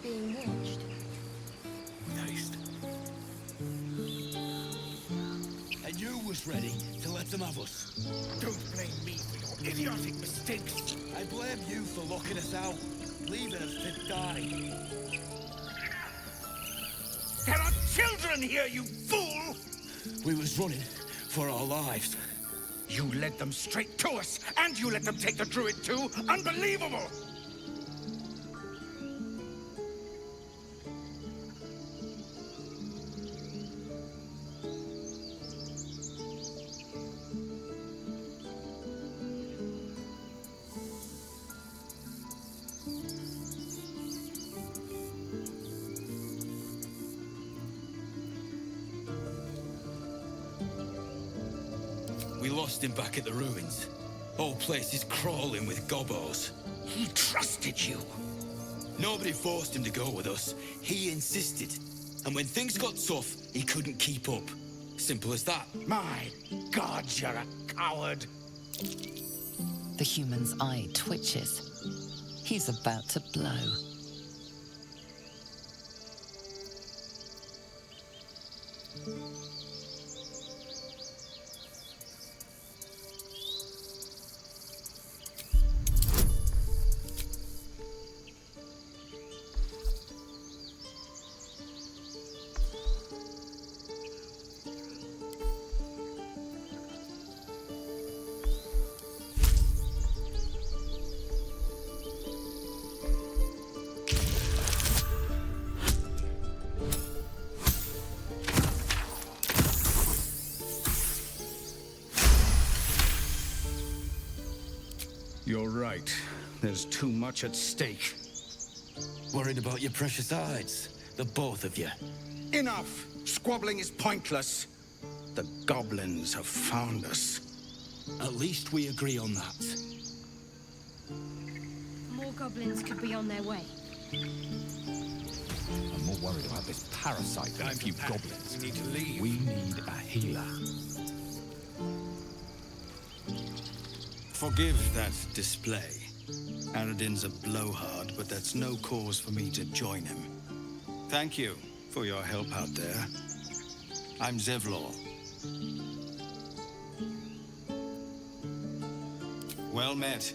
being watched. Taste. And you was ready to let them have us. Don't blame me for your idiotic mistakes. I blame you for locking us out, leaving us to die. There are children here, you fool! We was running for our lives. You led them straight to us, and you let them take the druid too? Unbelievable! We lost him back at the ruins. Whole place is crawling with gobos. He trusted you. Nobody forced him to go with us. He insisted. And when things got tough, he couldn't keep up. Simple as that. My God, you're a coward. The human's eye twitches. He's about to blow. You're right. There's too much at stake. Worried about your precious hides, the both of you. Enough! Squabbling is pointless. The goblins have found us. At least we agree on that. More goblins could be on their way. I'm more worried about this parasite than a few goblins. We need to leave. We need a healer. Forgive that display. Aradin's a blowhard, but that's no cause for me to join him. Thank you for your help out there. I'm Zevlor. Well met.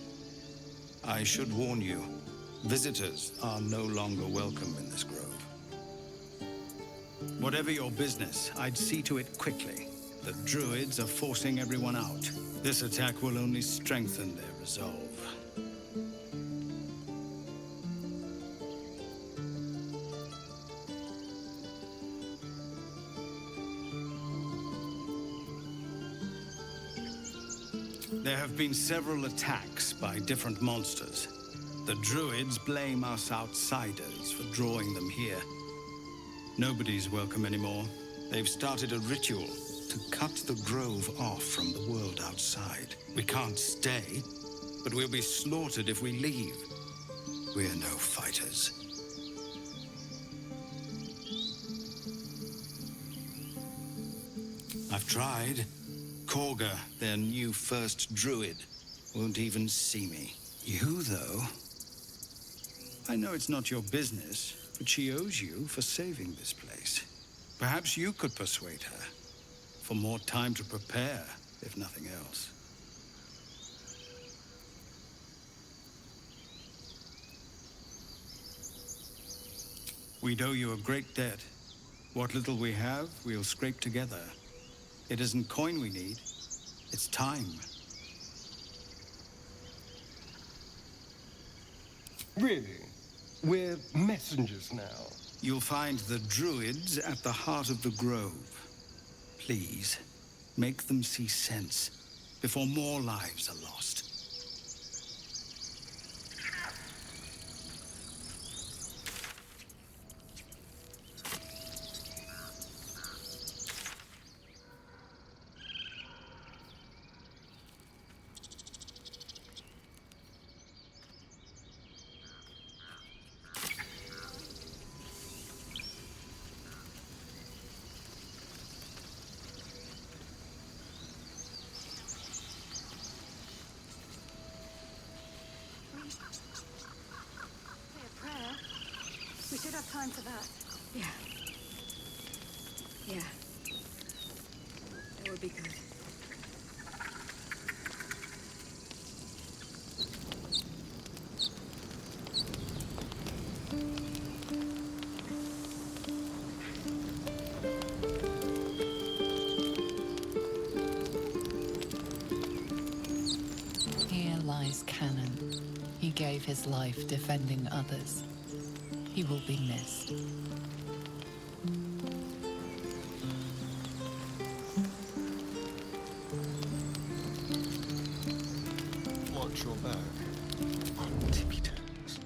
I should warn you, visitors are no longer welcome in this grove. Whatever your business, I'd see to it quickly. The druids are forcing everyone out. This attack will only strengthen their resolve. There have been several attacks by different monsters. The druids blame us outsiders for drawing them here. Nobody's welcome anymore. They've started a ritual to cut the grove off from the world outside. We can't stay, but we'll be slaughtered if we leave. We're no fighters. I've tried. Korga, their new first druid, won't even see me. You, though? I know it's not your business, but she owes you for saving this place. Perhaps you could persuade her. For more time to prepare, if nothing else. We'd owe you a great debt. What little we have, we'll scrape together. It isn't coin we need, it's time. Really? We're messengers now. You'll find the druids at the heart of the grove. Please, make them see sense before more lives are lost. We should have time for that. Yeah. Yeah. That would be good. Here lies Cannon. He gave his life defending others. He will be missed. Watch your back. On tippy toes.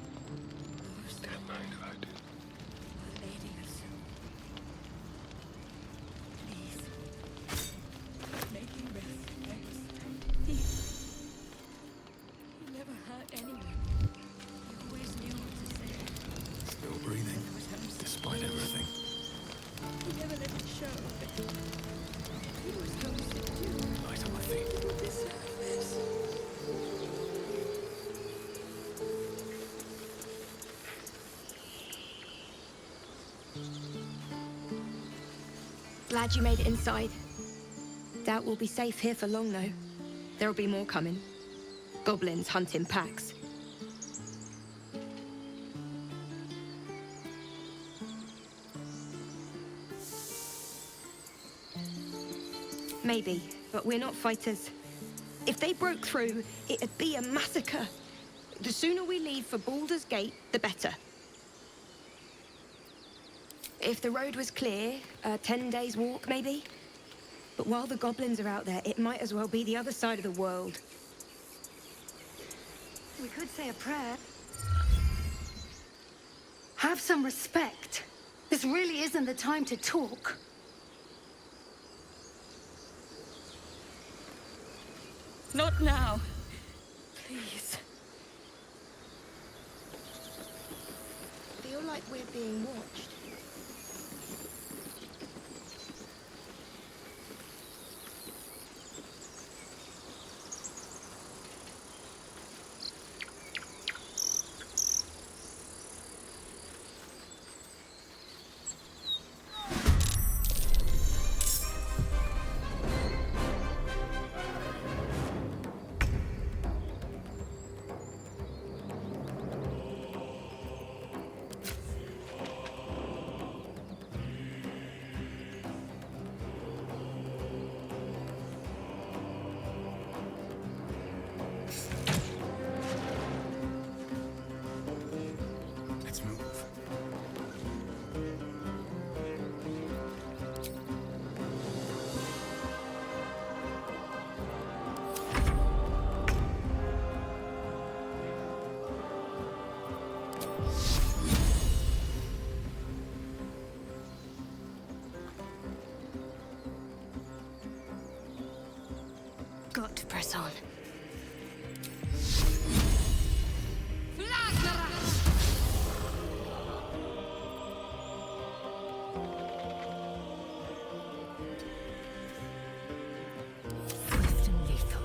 Damn right I do. Lady of Soul. Please. Make him rest. He never hurt anyone. He always knew what to say. Still breathing, despite everything. He never let it show, but he was homesick too. Light on my feet. He would deserve this. Glad you made it inside. Doubt we'll be safe here for long, though. There'll be more coming. Goblins hunting packs. Maybe, but we're not fighters. If they broke through, it'd be a massacre. The sooner we leave for Baldur's Gate, the better. If the road was clear, 10 days walk, maybe? But while the goblins are out there, it might as well be the other side of the world. We could say a prayer. Have some respect. This really isn't the time to talk. Not now. Please. Feel like we're being watched. Let's move. Got to press on. Swift and lethal.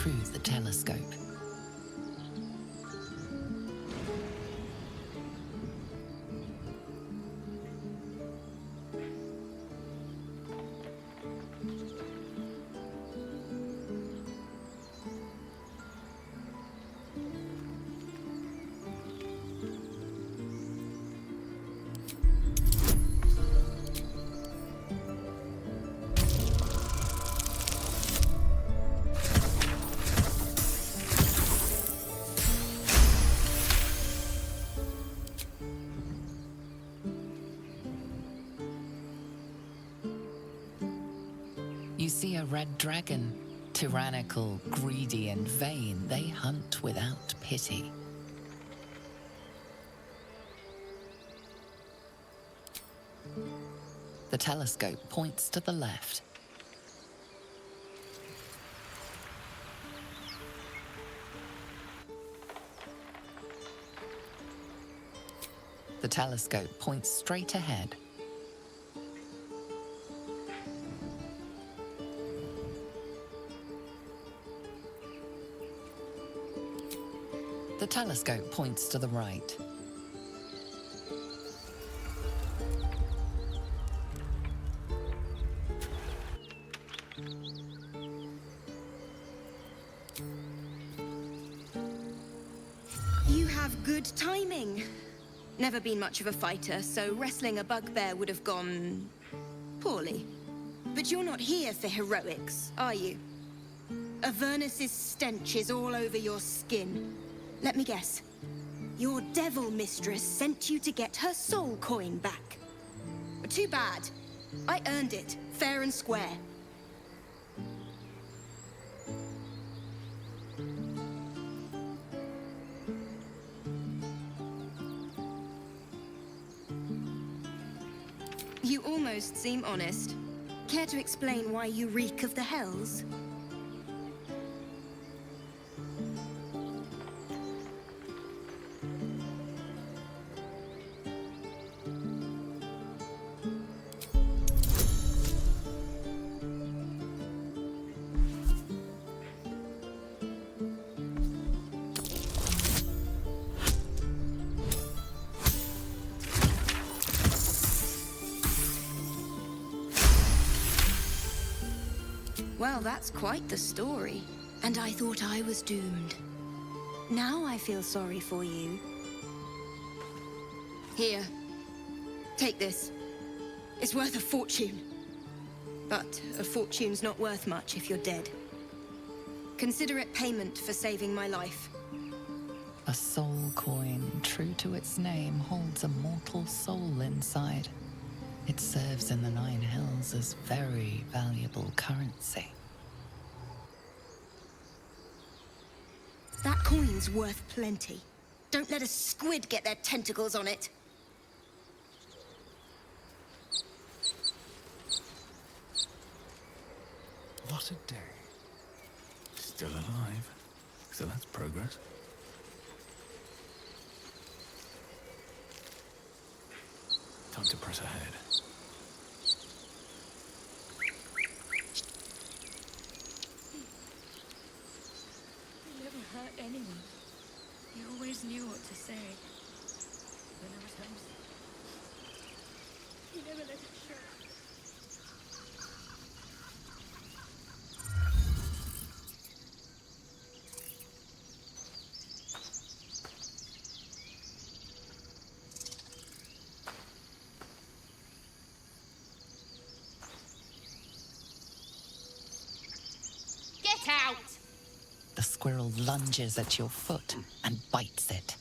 through the telescope. You see a red dragon. Tyrannical, greedy, and vain, they hunt without pity. The telescope points to the left. The telescope points straight ahead. The telescope points to the right. You have good timing. Never been much of a fighter, so wrestling a bugbear would have gone poorly. But you're not here for heroics, are you? Avernus's stench is all over your skin. Let me guess. Your devil mistress sent you to get her soul coin back. Too bad. I earned it, fair and square. You almost seem honest. Care to explain why you reek of the hells? Well, that's quite the story. And I thought I was doomed. Now I feel sorry for you. Here. Take this. It's worth a fortune. But a fortune's not worth much if you're dead. Consider it payment for saving my life. A soul coin, true to its name, holds a mortal soul inside. It serves in the Nine Hells as very valuable currency. That coin's worth plenty. Don't let a squid get their tentacles on it. What a day. Still alive. So that's progress. Time to press ahead. You never hurt anyone. You always knew what to say. When I was homesick. You never let it show. Out! The squirrel lunges at your foot and bites it.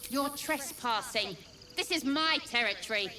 You're trespassing. This is my territory.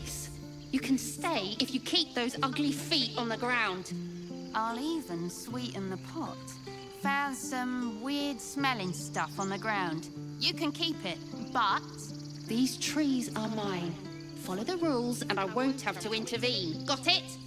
this. You can stay if you keep those ugly feet on the ground. I'll even sweeten the pot. Found some weird smelling stuff on the ground. You can keep it, but These trees are mine. Follow the rules and I won't have to intervene. Got it?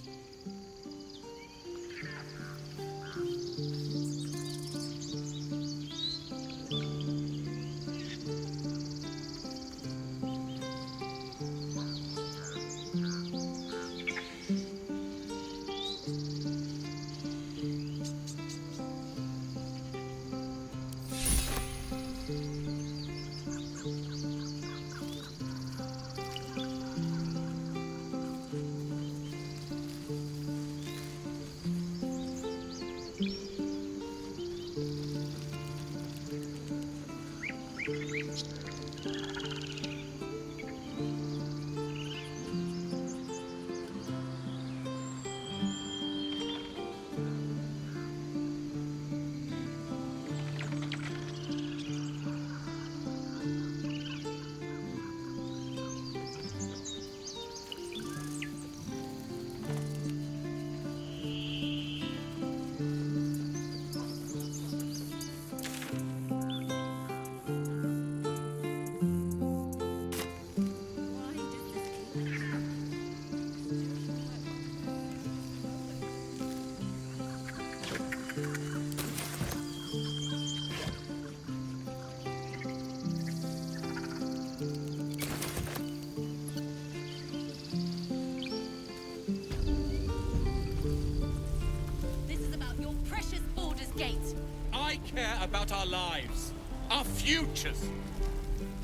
About our lives, our futures.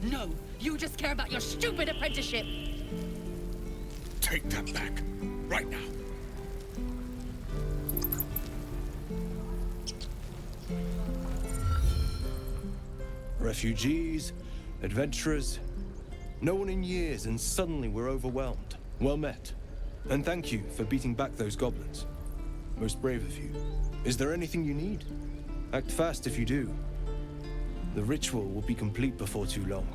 No, you just care about your stupid apprenticeship. Take that back, right now. Refugees, adventurers, no one in years, and suddenly we're overwhelmed. Well met. And thank you for beating back those goblins. Most brave of you. Is there anything you need? Act fast if you do. The ritual will be complete before too long.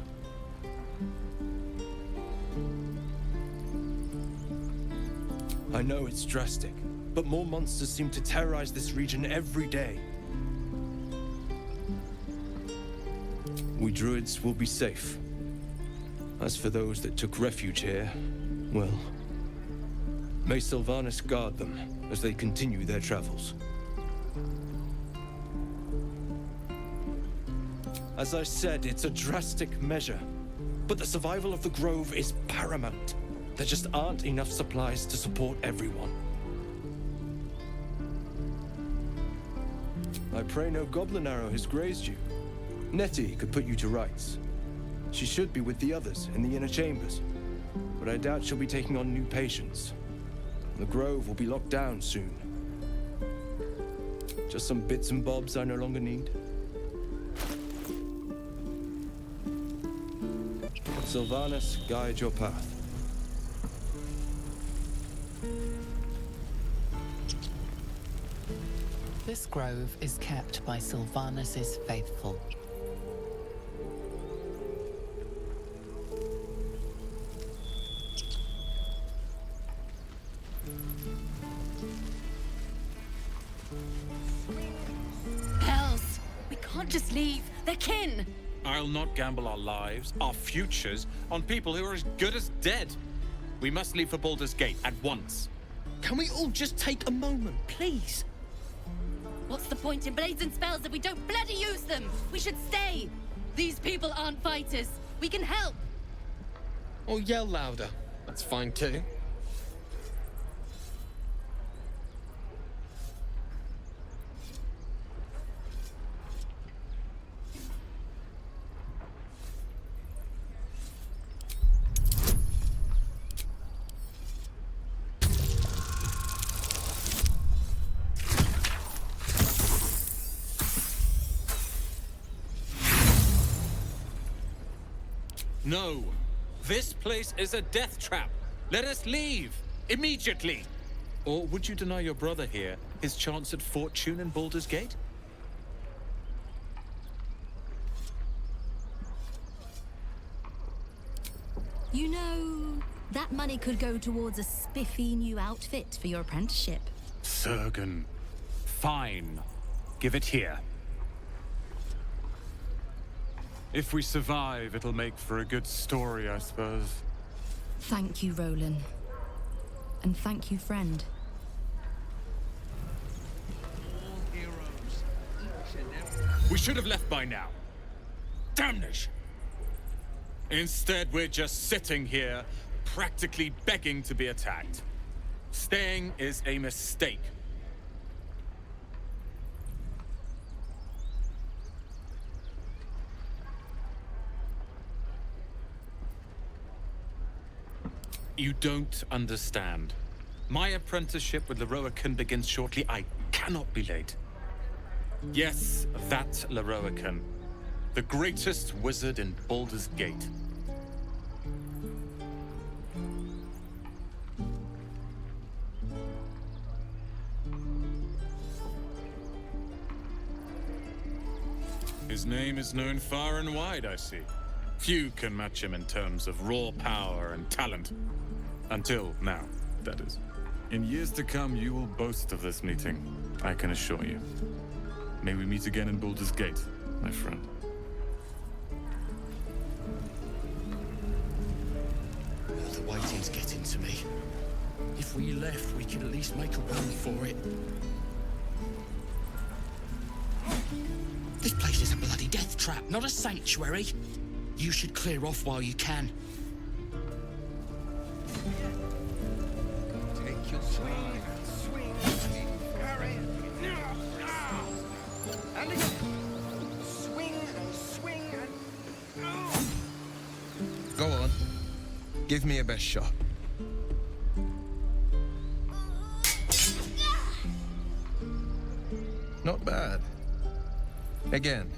I know it's drastic, but more monsters seem to terrorize this region every day. We druids will be safe. As for those that took refuge here, well, may Sylvanas guard them as they continue their travels. As I said, it's a drastic measure, but the survival of the Grove is paramount. There just aren't enough supplies to support everyone. I pray no goblin arrow has grazed you. Nettie could put you to rights. She should be with the others in the inner chambers, but I doubt she'll be taking on new patients. The Grove will be locked down soon. Just some bits and bobs I no longer need. Sylvanas, guide your path. This grove is kept by Sylvanas's faithful. Hells! We can't just leave. They're kin! I'll not gamble our lives, our futures, on people who are as good as dead. We must leave for Baldur's Gate at once. Can we all just take a moment, please? What's the point in blades and spells if we don't bloody use them? We should stay! These people aren't fighters. We can help! Or yell louder. That's fine too. No! This place is a death trap! Let us leave! Immediately! Or would you deny your brother here his chance at fortune in Baldur's Gate? You know, That money could go towards a spiffy new outfit for your apprenticeship. Surgeon. Fine. Give it here. If we survive, it'll make for a good story, I suppose. Thank you, Roland. And thank you, friend. We should have left by now. Damnation! Instead, we're just sitting here, practically begging to be attacked. Staying is a mistake. You don't understand. My apprenticeship with Leroican begins shortly. I cannot be late. Yes, that Leroican. The greatest wizard in Baldur's Gate. His name is known far and wide, I see. Few can match him in terms of raw power and talent. Until now, that is. In years to come, you will boast of this meeting, I can assure you. May we meet again in Baldur's Gate, my friend. The waiting's getting to me. If we left, we could at least make a run for it. This place is a bloody death trap, not a sanctuary. You should clear off while you can. Take your swing, swing, hurry. And again. Swing and swing and... Go on. Give me a best shot. Not bad. Again.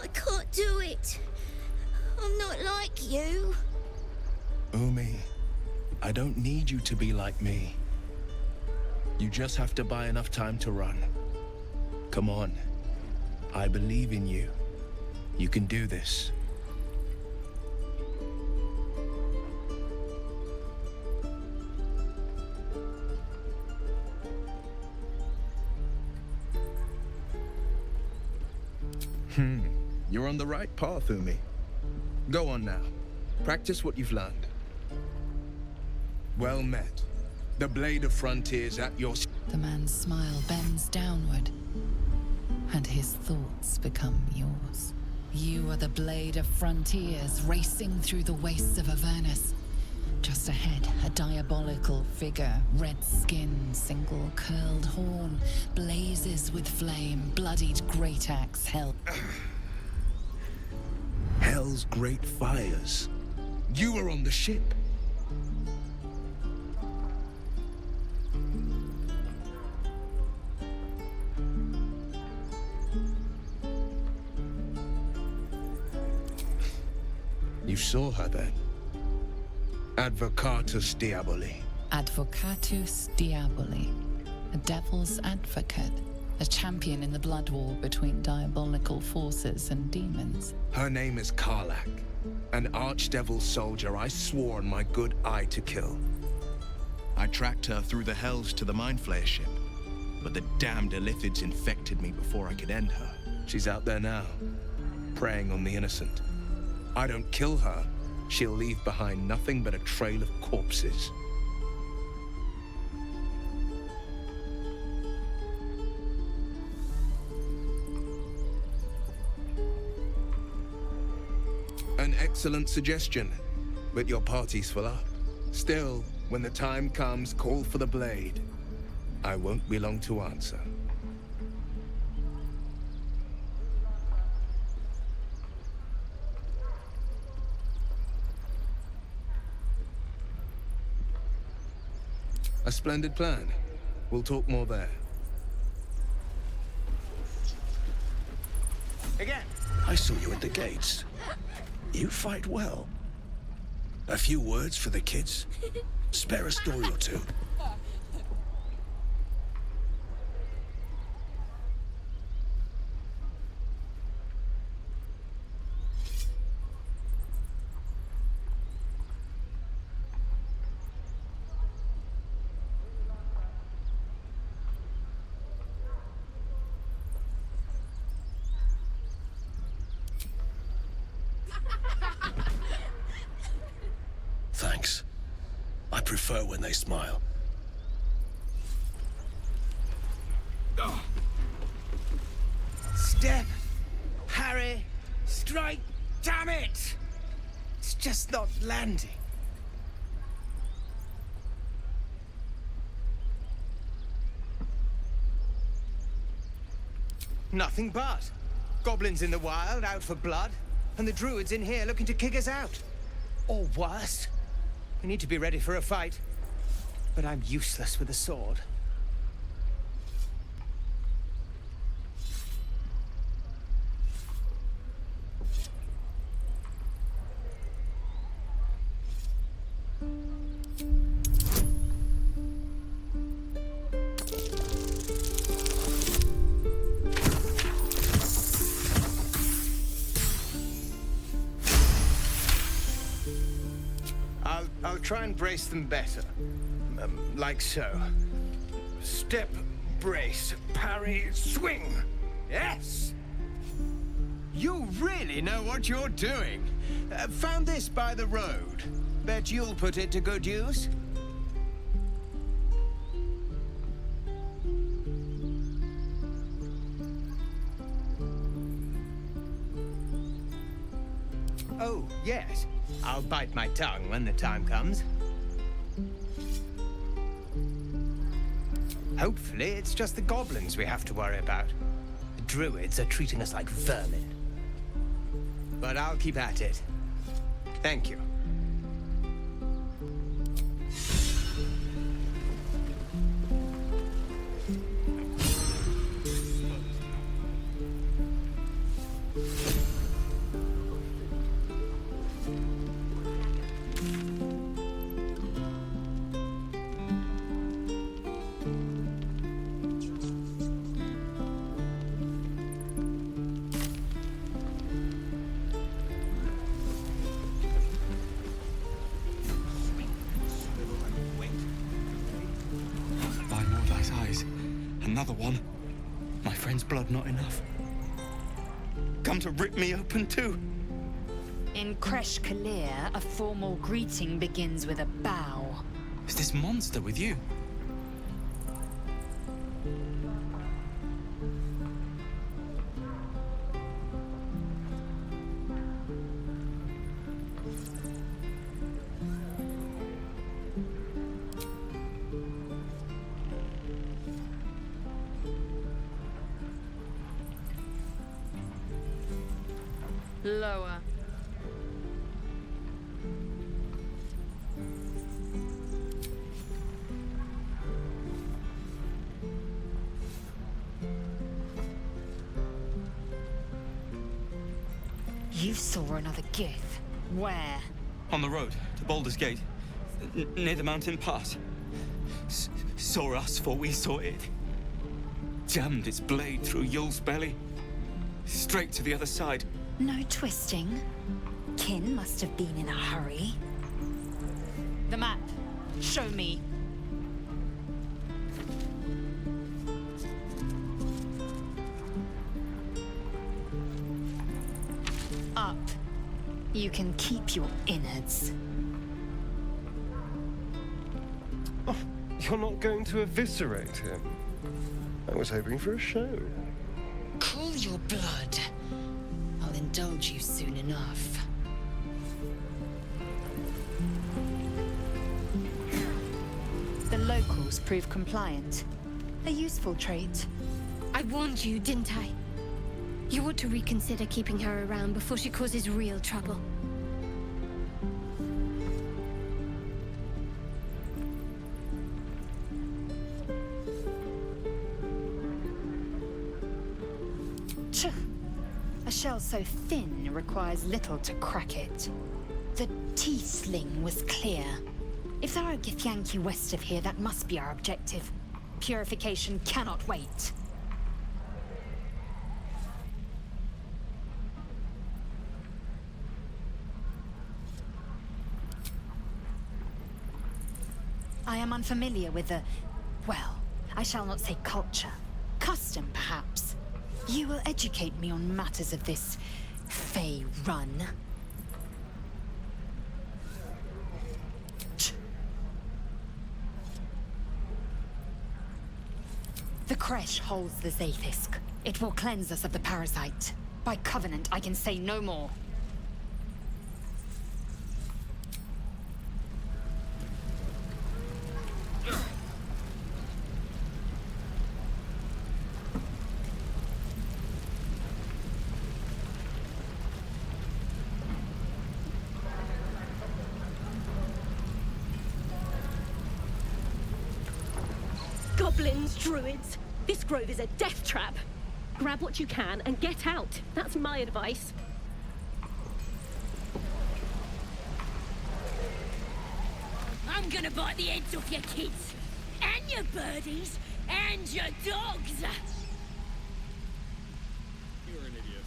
I can't do it. I'm not like you. Umi, I don't need you to be like me. You just have to buy enough time to run. Come on. I believe in you. You can do this. You're on the right path, Umi. Go on now. Practice what you've learned. Well met. The blade of frontiers at your... The man's smile bends downward, and his thoughts become yours. You are the blade of frontiers racing through the wastes of Avernus. Just ahead, a diabolical figure, red skin, single curled horn, blazes with flame, bloodied great axe held. Hell's great fires. You were on the ship. You saw her then? Advocatus Diaboli. Advocatus Diaboli. A devil's advocate. A champion in the blood war between diabolical forces and demons. Her name is Karlach, an archdevil soldier I swore on my good eye to kill. I tracked her through the hells to the Mind Flayer ship, but the damned Illithids infected me before I could end her. She's out there now, preying on the innocent. I don't kill her, she'll leave behind nothing but a trail of corpses. An excellent suggestion, but your party's full up. Still, when the time comes, call for the blade. I won't be long to answer. A splendid plan. We'll talk more there. Again. I saw you at the gates. You fight well. A few words for the kids? Spare a story or two. Thanks. I prefer when they smile. Step! Harry! Strike! Damn it! It's just not landing. Nothing but. Goblins in the wild, out for blood, and the druids in here looking to kick us out. Or worse. We need to be ready for a fight. But I'm useless with a sword. I'll try and brace them better. Like so. Step, brace, parry, swing. Yes! You really know what you're doing. Found this by the road. Bet you'll put it to good use. Oh, yes. I'll bite my tongue when the time comes. Hopefully, it's just the goblins we have to worry about. The druids are treating us like vermin. But I'll keep at it. Thank you. Another one. My friend's blood not enough. Come to rip me open too. In Kresh Kalir, a formal greeting begins with a bow. Is this monster with you? Lower. You saw another gith. Where? On the road to Baldur's Gate, near the mountain pass. Saw us, for we saw it. Jammed its blade through Yul's belly, straight to the other side. No twisting. Kin must have been in a hurry. The map. Show me. Up. You can keep your innards. Oh, you're not going to eviscerate him. I was hoping for a show. Cool your blood. I'll indulge you soon enough. The locals prove compliant. A useful trait. I warned you, didn't I? You ought to reconsider keeping her around before she causes real trouble. A shell so thin requires little to crack it. The T-sling was clear. If there are Githyanki west of here, that must be our objective. Purification cannot wait. I am unfamiliar with the... well, I shall not say culture. Custom, perhaps. You will educate me on matters of this Fey run. creche holds the Zaithisk. It will cleanse us of the parasite. By covenant, I can say no more. Goblins, druids. This grove is a death trap. Grab what you can and get out. That's my advice. I'm gonna bite the heads off your kids, and your birdies, and your dogs. You're an idiot.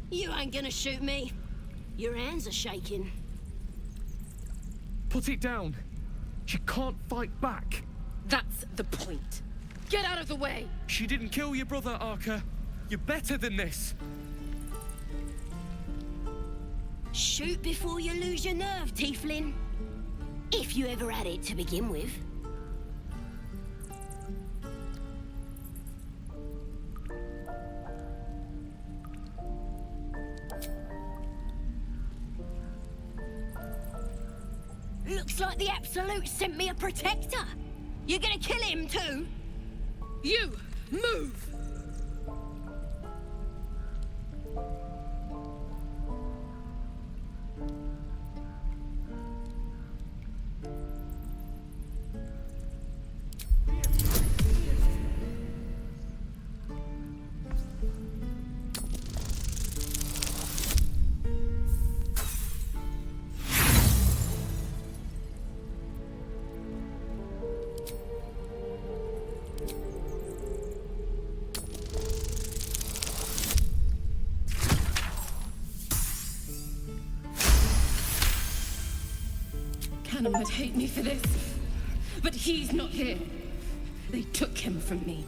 You ain't gonna shoot me. Your hands are shaking. Put it down. She can't fight back. That's the point. Get out of the way! She didn't kill your brother, Arca. You're better than this. Shoot before you lose your nerve, Tiefling. If you ever had it to begin with. Looks like the Absolute sent me a protector. You're gonna kill him too? You, move! Cannon would hate me for this, but he's not here. They took him from me.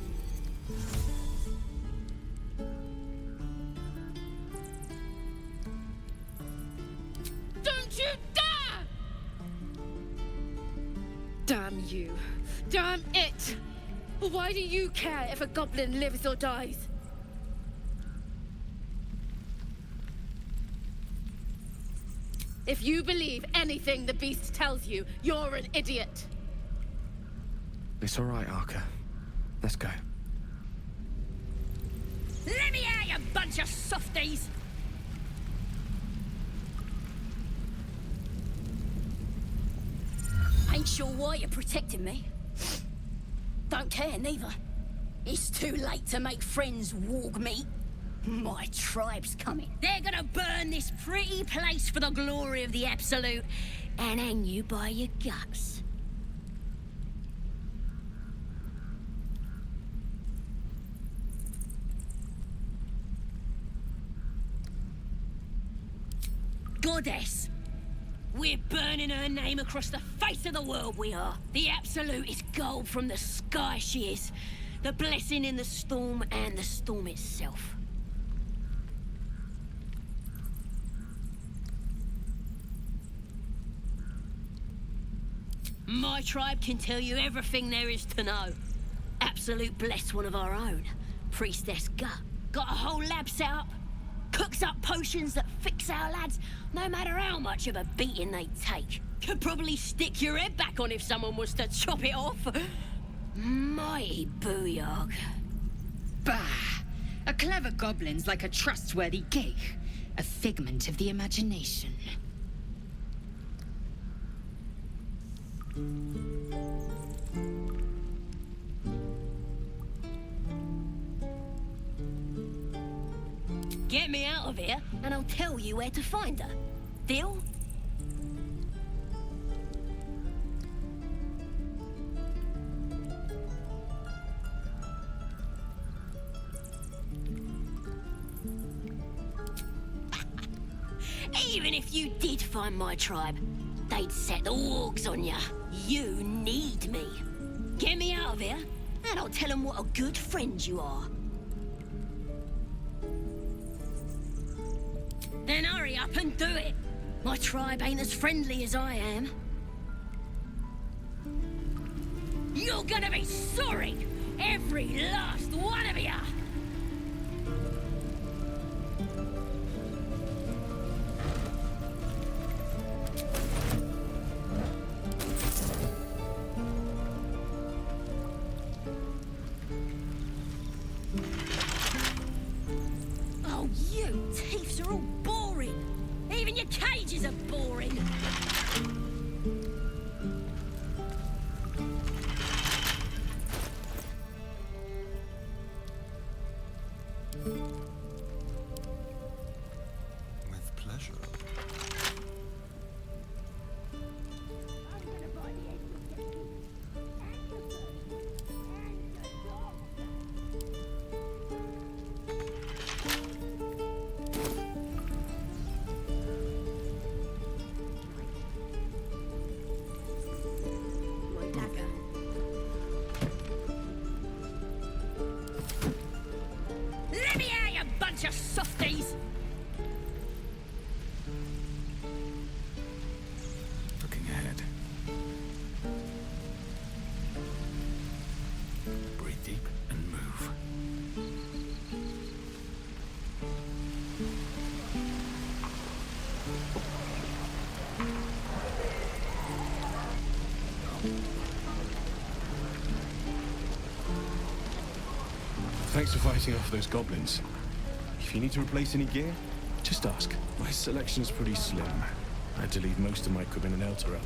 Don't you dare! Damn you. Damn it! Why do you care if a goblin lives or dies? If you believe anything the beast tells you, you're an idiot. It's all right, Arca. Let's go. Let me out, you bunch of softies! Ain't sure why you're protecting me. Don't care, neither. It's too late to make friends, warg meat. My tribe's coming. They're gonna burn this pretty place for the glory of the Absolute and hang you by your guts. Goddess. We're burning her name across the face of the world, we are. The Absolute is gold from the sky, she is. The blessing in the storm and the storm itself. My tribe can tell you everything there is to know. Absolute bless one of our own. Priestess Gut. Got a whole lab set up. Cooks up potions that fix our lads, no matter how much of a beating they take. Could probably stick your head back on if someone was to chop it off. Mighty booyog. Bah! A clever goblin's like a trustworthy gig. A figment of the imagination. Get me out of here, and I'll tell you where to find her. Deal? Even if you did find my tribe, they'd set the wargs on ya. You need me. Get me out of here, and I'll tell them what a good friend you are. Then hurry up and do it. My tribe ain't as friendly as I am. You're gonna be sorry! Every last one of you! Oh, you thieves are all boring! Even your cages are boring! With pleasure. Let me out, you bunch of softies! Looking ahead. Breathe deep and move. Thanks for fighting off those goblins. If you need to replace any gear, just ask. My selection's pretty slim. I had to leave most of my equipment in Elturel.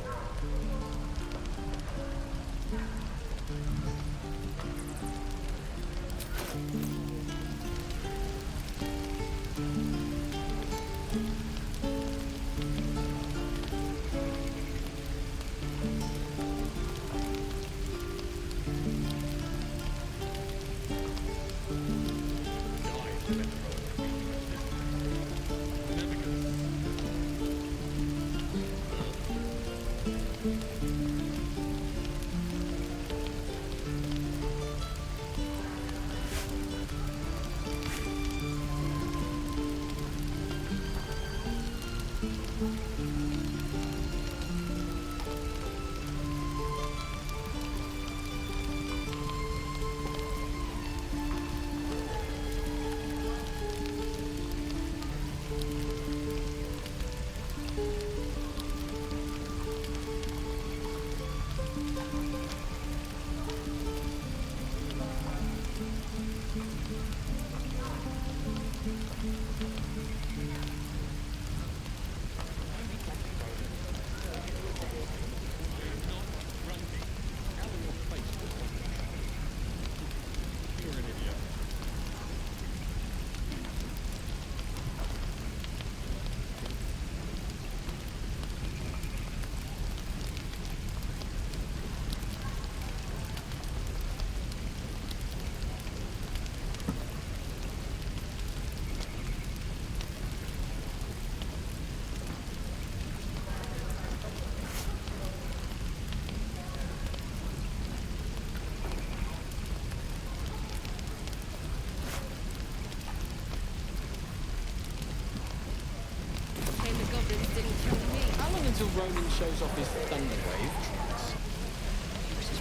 How long until Ronan shows off his thunder wave?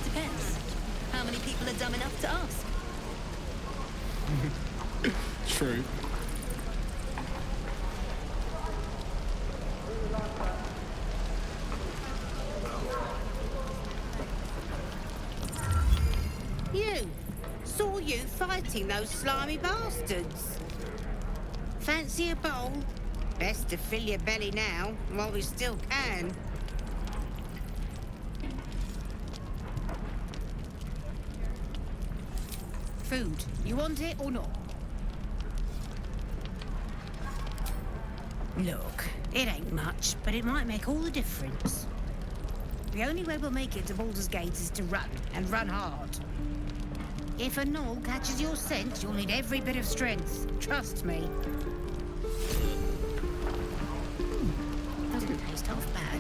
Depends. How many people are dumb enough to ask? True. You! Saw you fighting those slimy bastards. Fancy a bowl? Best to fill your belly now, while we still can. Food. You want it or not? Look, it ain't much, but it might make all the difference. The only way we'll make it to Baldur's Gate is to run, and run hard. If a gnoll catches your scent, you'll need every bit of strength. Trust me. Doesn't taste half bad.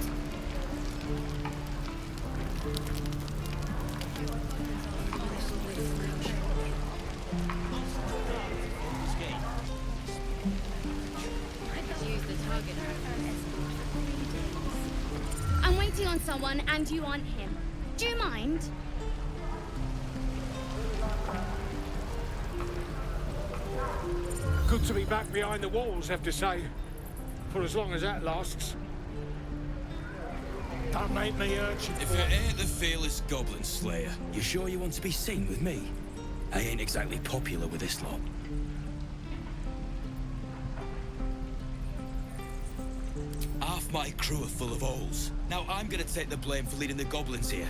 Use the target. someone and you aren't him. Do you mind? Good to be back behind the walls, have to say. For as long as that lasts. Don't make me urgent. If you ain't the fearless goblin slayer, you sure you want to be seen with me? I ain't exactly popular with this lot. Half my crew are full of holes. Now I'm gonna take the blame for leading the goblins here.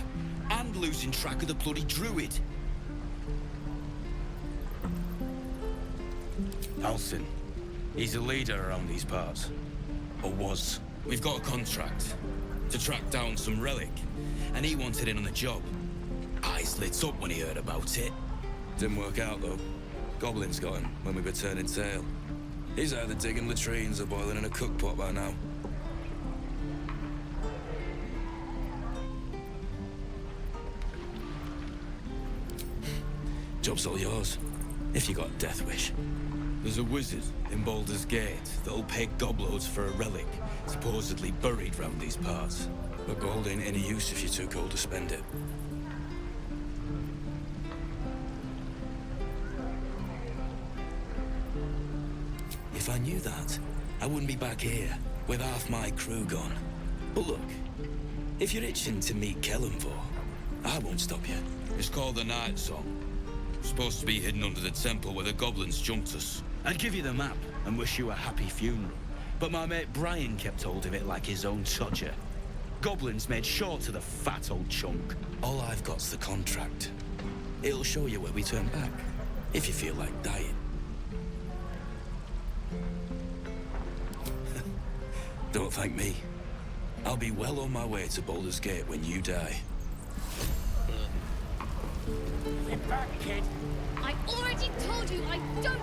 And losing track of the bloody druid. Alcin. He's a leader around these parts. Or was. We've got a contract to track down some relic, and he wanted in on the job. Eyes lit up when he heard about it. Didn't work out, though. Goblins got him when we were turning tail. He's either digging latrines or boiling in a cookpot by now. Job's all yours, if you got a death wish. There's a wizard in Baldur's Gate that'll pay gobloads for a relic, supposedly buried round these parts. But gold ain't any use if you're too cold to spend it. If I knew that, I wouldn't be back here, with half my crew gone. But look, if you're itching to meet Kellenvor, I won't stop you. It's called the Night Song. Supposed to be hidden under the temple where the goblins jumped us. I'd give you the map and wish you a happy funeral, but my mate Brian kept hold of it like his own todger. Goblins made sure to the fat old chunk. All I've got's the contract. It'll show you where we turn back, if you feel like dying. Don't thank me. I'll be well on my way to Baldur's Gate when you die. Get back, kid. I already told you I don't...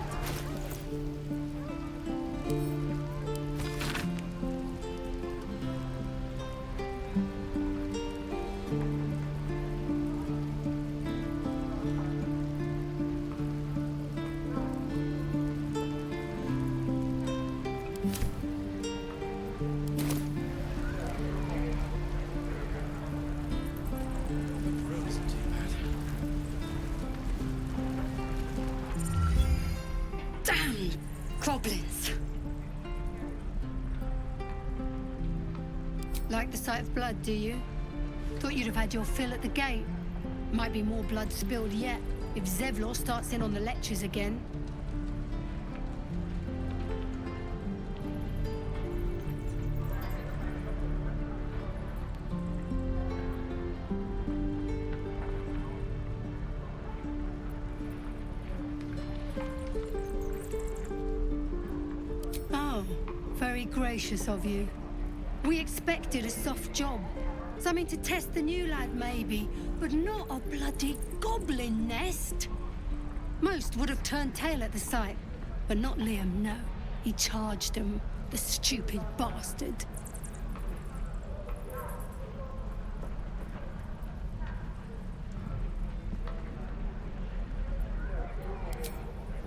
Goblins. Like the sight of blood, do you? Thought you'd have had your fill at the gate. Might be more blood spilled yet, if Zevlor starts in on the lectures again. Gracious of you. We expected a soft job. Something to test the new lad, maybe, but not a bloody goblin nest. Most would have turned tail at the sight, but not Liam, no. He charged him, the stupid bastard.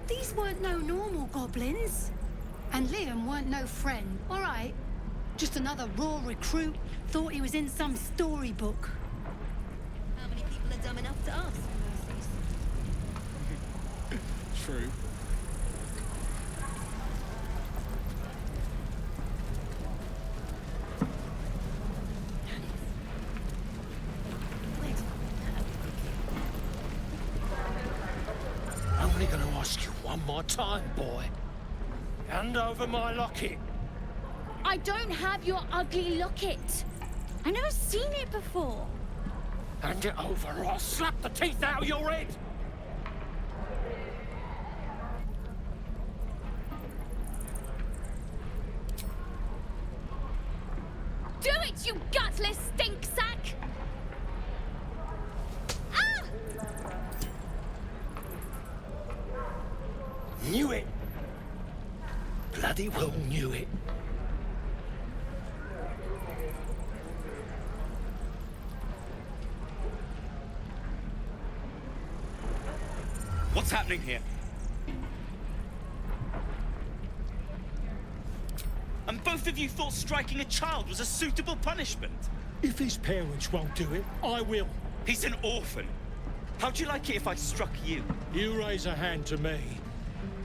These weren't no normal goblins. And Liam weren't no friend, all right? Just another raw recruit, thought he was in some storybook. How many people are dumb enough to ask? True. I'm only gonna ask you one more time, boy. Hand over my locket. I don't have your ugly locket. I've never seen it before. Hand it over or I'll slap the teeth out of your head. Do it, you gutless stink sack! Ah! Knew it. Bloody well knew it. What's happening here? And both of you thought striking a child was a suitable punishment? If his parents won't do it, I will. He's an orphan. How'd you like it if I struck you? You raise a hand to me,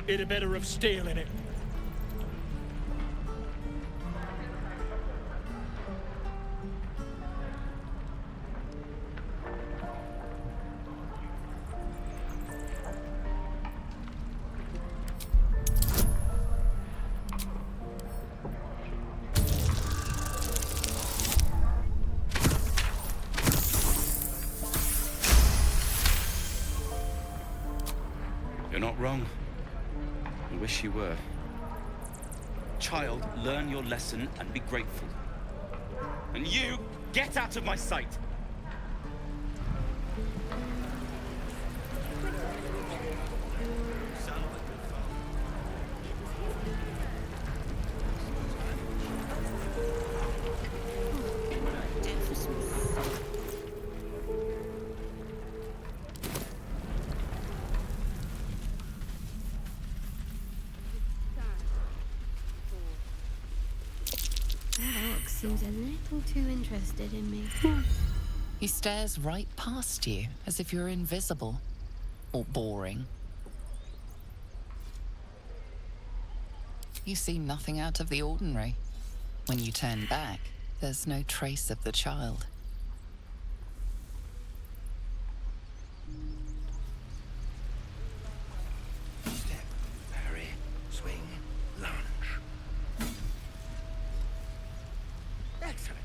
it'd better have steel in it. You're not wrong. I wish you were. Child, learn your lesson and be grateful. And you, get out of my sight! Seems a little too interested in me. He stares right past you, as if you're invisible. Or boring. You see nothing out of the ordinary. When you turn back, there's no trace of the child. Step, parry, swing, lunge. Excellent.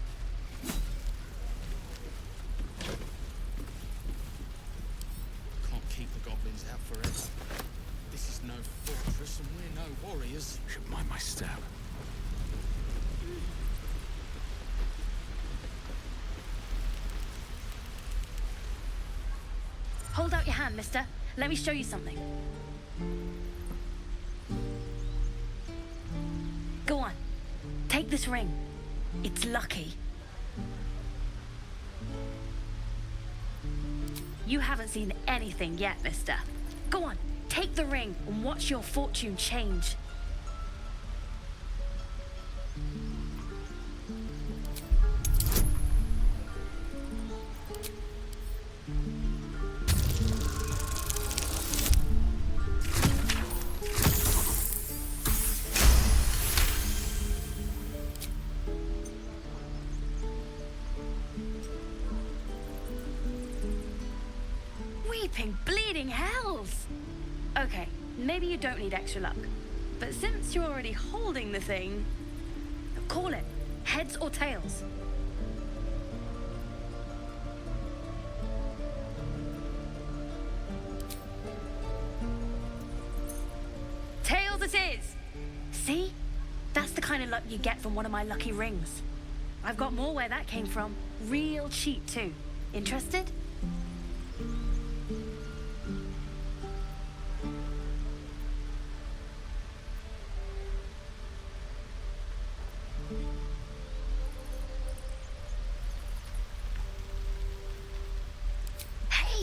Can't keep the goblins out forever. This is no fortress and we're no warriors. Should mind my step. Hold out your hand, mister. Let me show you something. Go on. Take this ring. It's lucky. You haven't seen anything yet, mister. Go on, take the ring and watch your fortune change. Bleeding hells! Okay, maybe you don't need extra luck. But since you're already holding the thing, call it. Heads or tails? Tails it is! See? That's the kind of luck you get from one of my lucky rings. I've got more where that came from. Real cheap, too. Interested?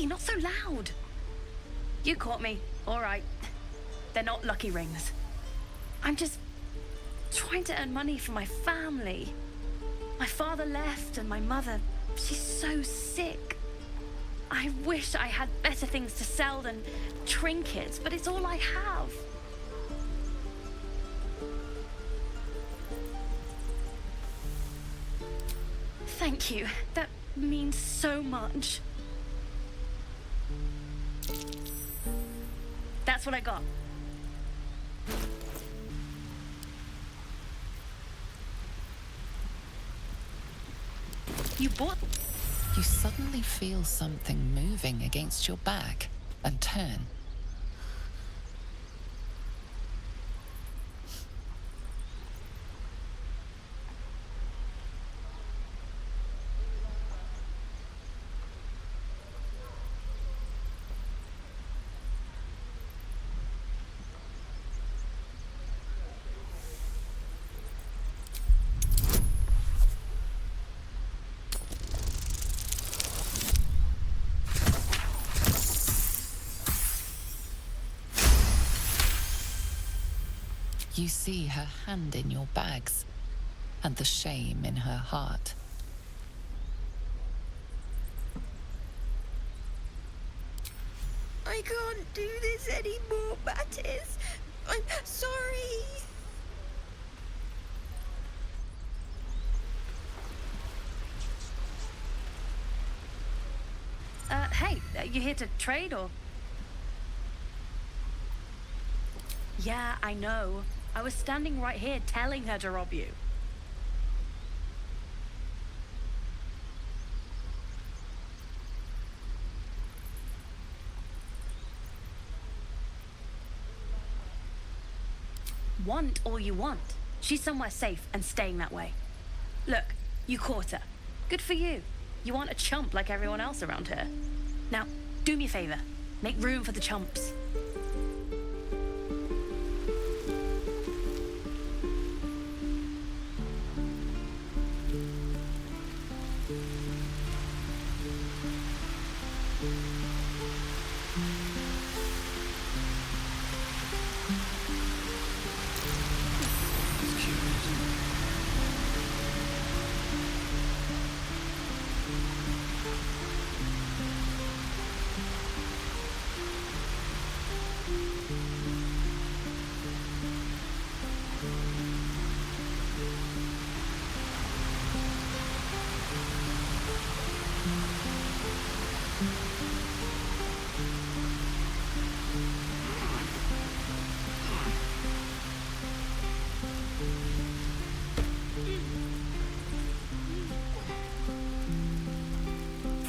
Not so loud. You caught me. All right. They're not lucky rings. I'm just trying to earn money for my family. My father left and my mother, she's so sick. I wish I had better things to sell than trinkets, but it's all I have. Thank you. That means so much. That's what I got. You bought... You suddenly feel something moving against your back and turn. You see her hand in your bags, and the shame in her heart. do this anymore, Mattis. I'm sorry. Hey, you here to trade or? Yeah, I know. I was standing right here telling her to rob you. Want all you want. She's somewhere safe and staying that way. Look, you caught her. Good for you. You aren't a chump like everyone else around here. Now, do me a favor. Make room for the chumps.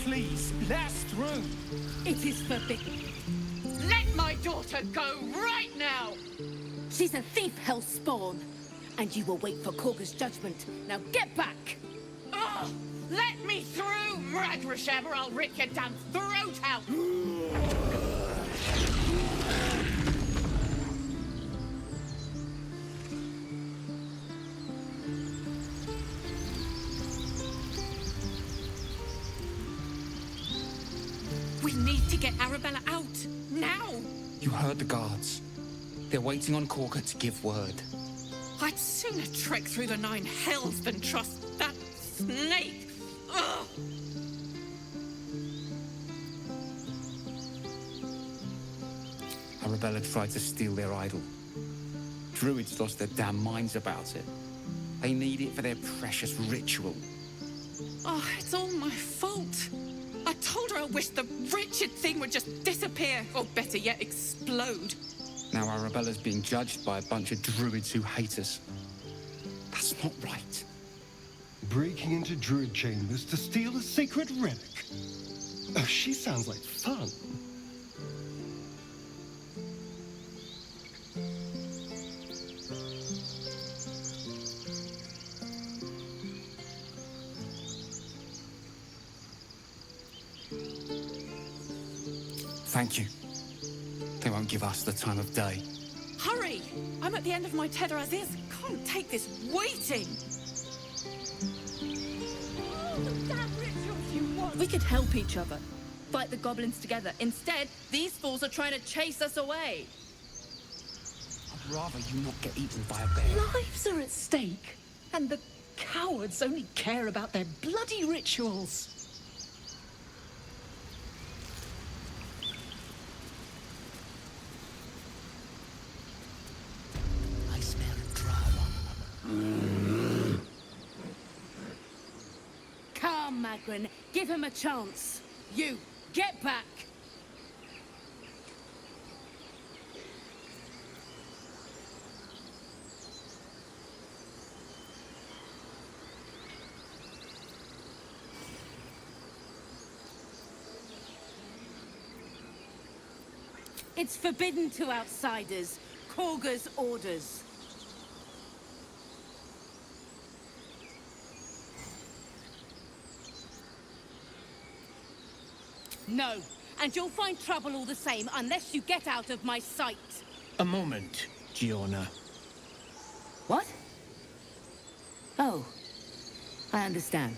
Please, last room. It is forbidden. Let my daughter go right now! She's a thief, hellspawn. And you will wait for Korga's judgment. Now get back! Oh, let me through, Ragrasham, or I'll rip your damn throat out! We need to get Arabella out, now! You heard the guards. They're waiting on Korga to give word. I'd sooner trek through the 9 hells than trust that snake! Ugh! Arabella tried to steal their idol. Druids lost their damn minds about it. They need it for their precious ritual. Oh, it's all my fault. I told her I wished the wretched thing would just disappear, or better yet, explode. Now Arabella's being judged by a bunch of druids who hate us. That's not right. Breaking into druid chambers to steal a sacred relic. Oh, she sounds like fun. Thank you. They won't give us the time of day. Hurry! I'm at the end of my tether as is. Can't take this waiting. We could help each other. Fight the goblins together. Instead, these fools are trying to chase us away. I'd rather you not get eaten by a bear. Lives are at stake, and the cowards only care about their bloody rituals. I smell drama. Come, Magrin, give him a chance. You, get back! It's forbidden to outsiders. Korga's orders. No, and you'll find trouble all the same unless you get out of my sight. A moment, Giorna. What? Oh, I understand.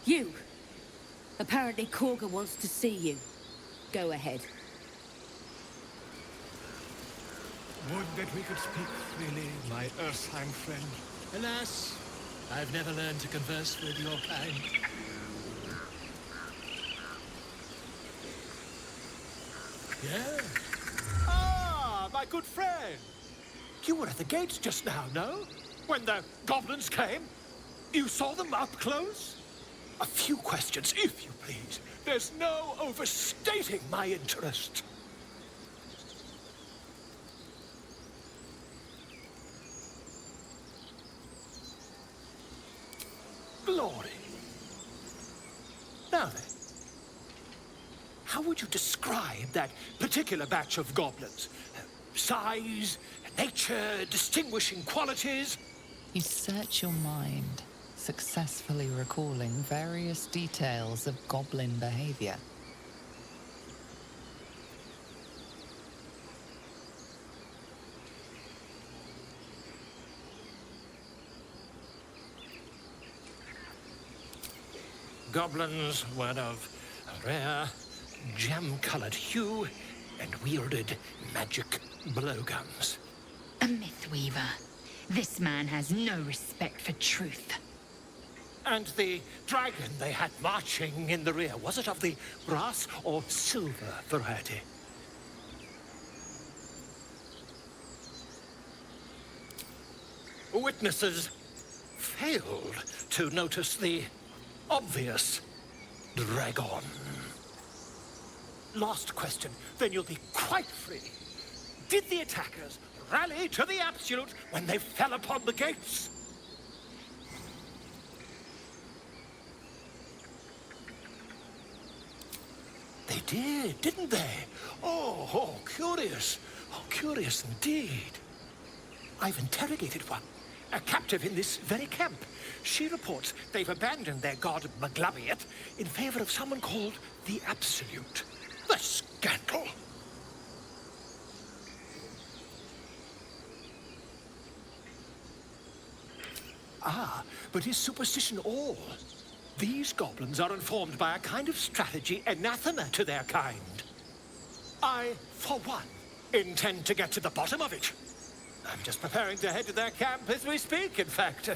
You. Apparently Korga wants to see you. Go ahead. Would that we could speak freely, my Earthling friend. Alas, I've never learned to converse with your kind. Yeah, my good friend. You were at the gates just now, no? When the goblins came? You saw them up close? A few questions, if you please. There's no overstating my interest. Glory. Now then, how would you describe that particular batch of goblins? Size, nature, distinguishing qualities? You search your mind, successfully recalling various details of goblin behavior. Goblins were of a rare, gem-colored hue and wielded magic blowguns. A mythweaver. This man has no respect for truth. And the dragon they had marching in the rear, was it of the brass or silver variety? Witnesses failed to notice the obvious dragon. Last question, then you'll be quite free. Did the attackers rally to the absolute when they fell upon the gates? They did, didn't they? Oh, curious. Oh, curious indeed. I've interrogated one, a captive in this very camp. She reports they've abandoned their god Maglabiet in favor of someone called the Absolute. The scandal! Ah, but is superstition all? These goblins are informed by a kind of strategy anathema to their kind. I, for one, intend to get to the bottom of it. I'm just preparing to head to their camp as we speak, in fact.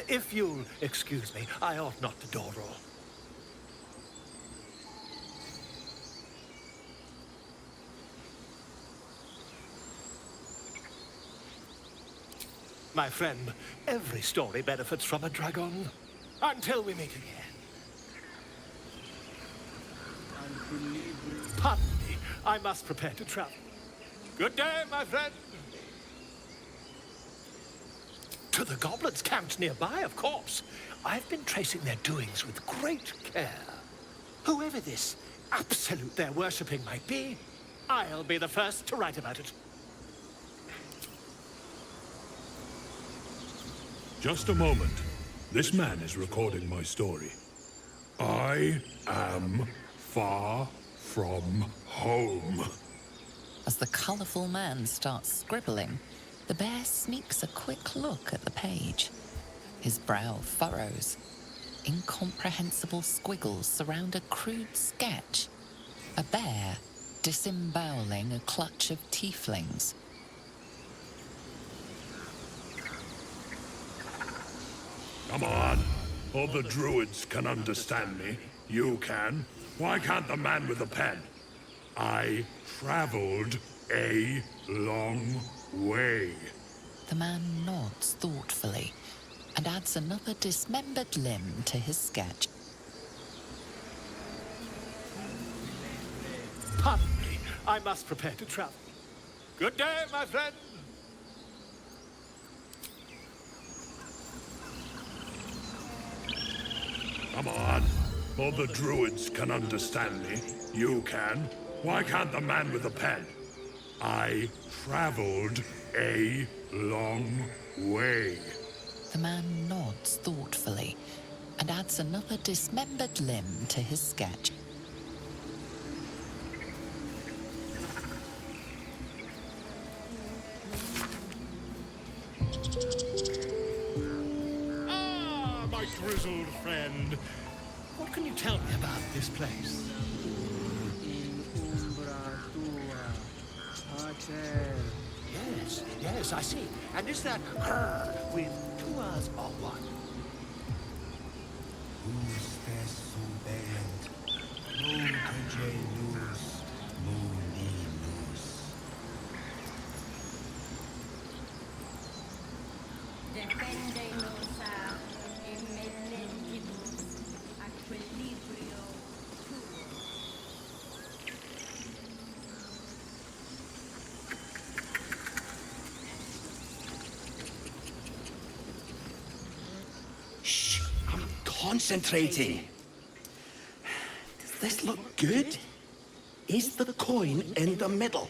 If you'll excuse me, I ought not to dawdle. My friend, every story benefits from a dragon. Until we meet again. Pardon me, I must prepare to travel. Good day, my friend. To the goblins camped nearby, of course. I've been tracing their doings with great care. Whoever this absolute they're worshipping might be, I'll be the first to write about it. Just a moment. This man is recording my story. I am far from home. As the colourful man starts scribbling, the bear sneaks a quick look at the page. His brow furrows. Incomprehensible squiggles surround a crude sketch. A bear disemboweling a clutch of tieflings. Come on. All the druids can understand me. You can. Why can't the man with the pen? I traveled a long way. The man nods thoughtfully and adds another dismembered limb to his sketch. Pardon me, I must prepare to travel. Good day, my friend. Come on. All the druids can understand me. You can. Why can't the man with the pen? I traveled a long way. The man nods thoughtfully and adds another dismembered limb to his sketch. Ah, my grizzled friend. What can you tell me about this place? Yes, I see. And is that her with two R's or one? Shh, I'm concentrating. Does this look good? Is the coin in the middle?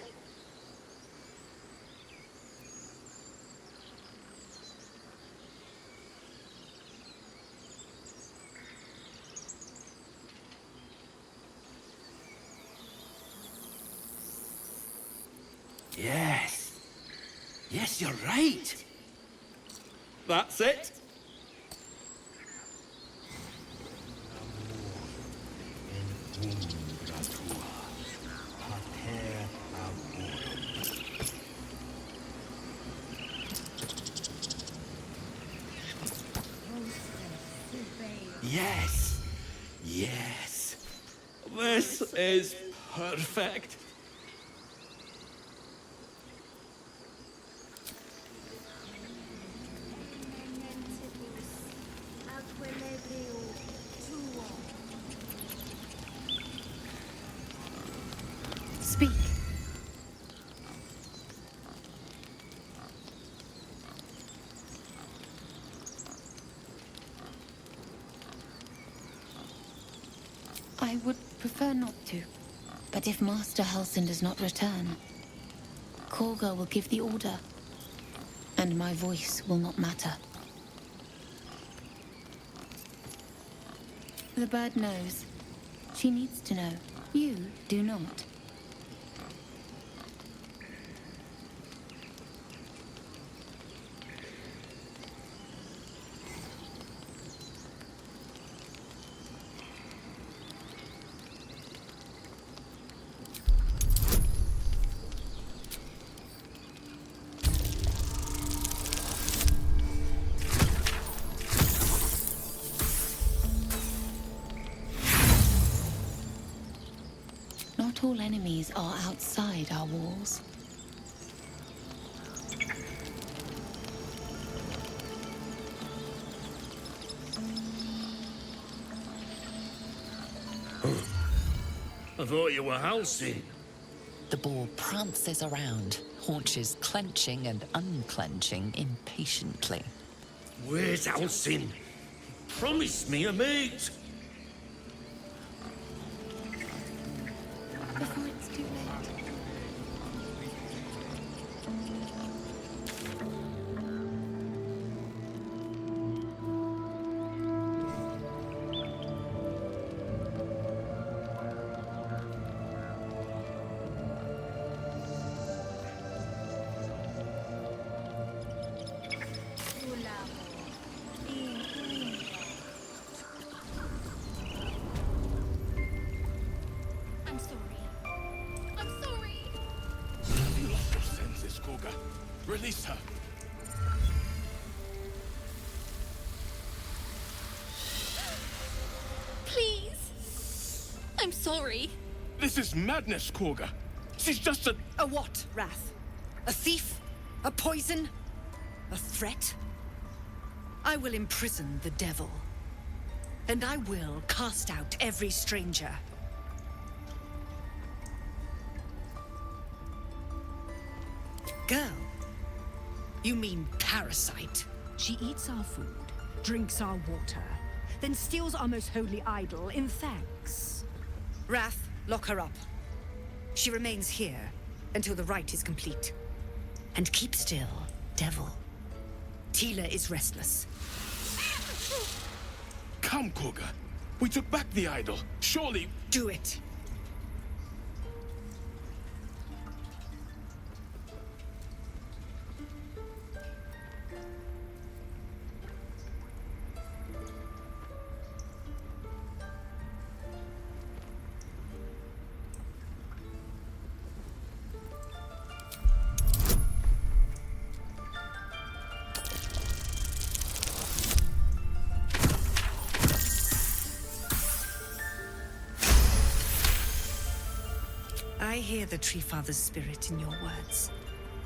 Yes. Yes, you're right. That's it. Yes. Yes. This is perfect. Speak. I would prefer not to. But if Master Halsin does not return, Korga will give the order, and my voice will not matter. The bird knows. She needs to know. You do not. Not all enemies are outside our walls. I thought you were Halsin. The boar prances around, haunches clenching and unclenching impatiently. Where's Halsin? Promise me a mate. Before it's too late. I'm sorry. I'm sorry. You lost your senses, Korga. Release her. Please. I'm sorry. This is madness, Korga. She's just a... A what, Wrath? A thief? A poison? A threat? I will imprison the devil. And I will cast out every stranger. Girl? You mean parasite? She eats our food, drinks our water, then steals our most holy idol in thanks. Wrath, lock her up. She remains here until the rite is complete. And keep still, devil. Tila is restless. Come, Korga. We took back the idol. Surely... Do it. I hear the Tree Father's spirit in your words.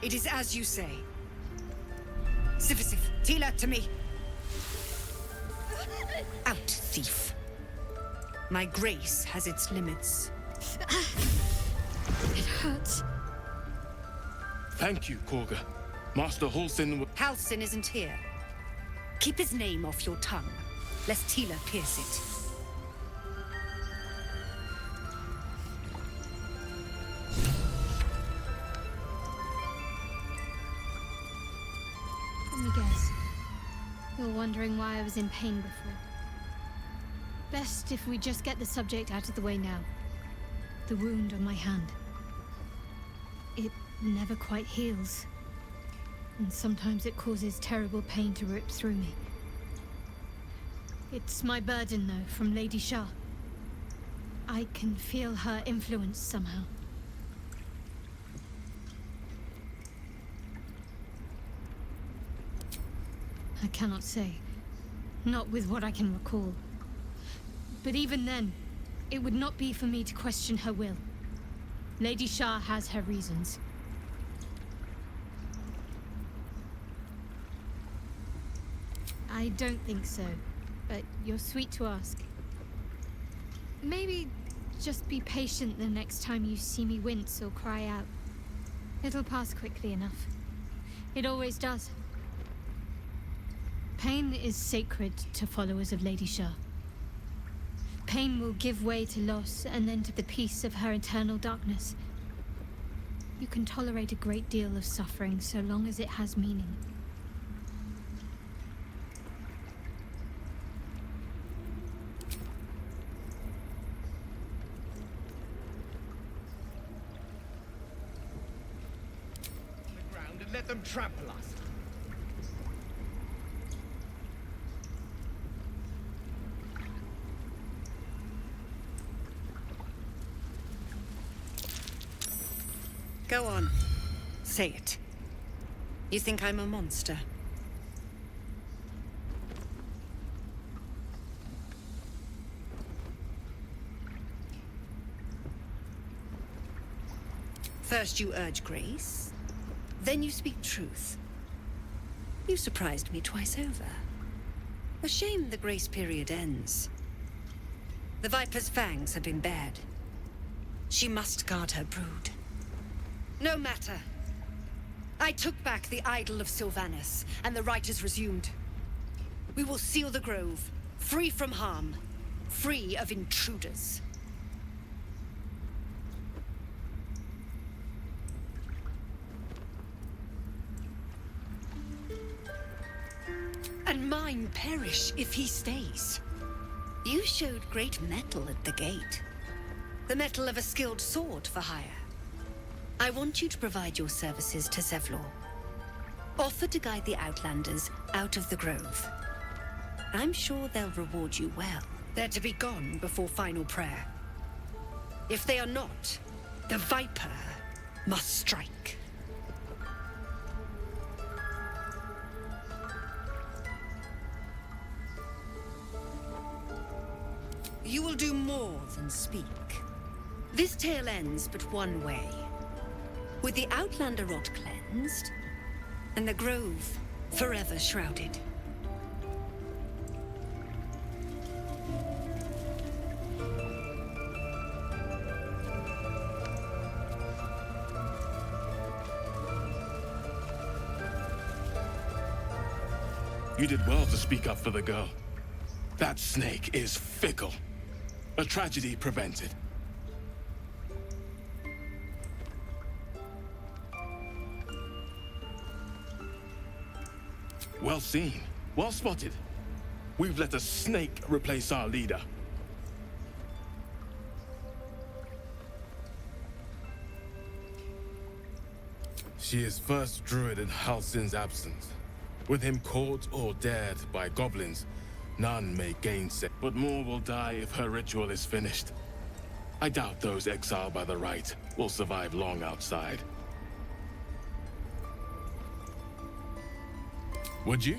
It is as you say. Sif, Tila, to me. Out, thief. My grace has its limits. It hurts. Thank you, Korga. Master Halsin... Halsin isn't here. Keep his name off your tongue, lest Tila pierce it. Let me guess. You're wondering why I was in pain before. Best if we just get the subject out of the way now. The wound on my hand. It never quite heals. And sometimes it causes terrible pain to rip through me. It's my burden, though, from Lady Shah. I can feel her influence somehow. I cannot say. Not with what I can recall. But even then, it would not be for me to question her will. Lady Shah has her reasons. I don't think so, but you're sweet to ask. Maybe just be patient the next time you see me wince or cry out. It'll pass quickly enough. It always does. Pain is sacred to followers of Lady Shah. Pain will give way to loss and then to the peace of her eternal darkness. You can tolerate a great deal of suffering so long as it has meaning. And let them trample us. Go on. Say it. You think I'm a monster? First you urge grace, then you speak truth. You surprised me twice over. A shame the grace period ends. The Viper's fangs have been bared. She must guard her brood. No matter. I took back the idol of Sylvanus, and the rite is resumed. We will seal the grove, free from harm, free of intruders. And mine perish if he stays. You showed great mettle at the gate. The mettle of a skilled sword for hire. I want you to provide your services to Zevlor. Offer to guide the Outlanders out of the grove. I'm sure they'll reward you well. They're to be gone before final prayer. If they are not, the Viper must strike. You will do more than speak. This tale ends but one way. With the Outlander rot cleansed, and the grove forever shrouded. You did well to speak up for the girl. That snake is fickle. A tragedy prevented. Well seen. Well spotted. We've let a snake replace our leader. She is first druid in Halsin's absence. With him caught or dared by goblins, none may gainsay. But more will die if her ritual is finished. I doubt those exiled by the rite will survive long outside. Would you?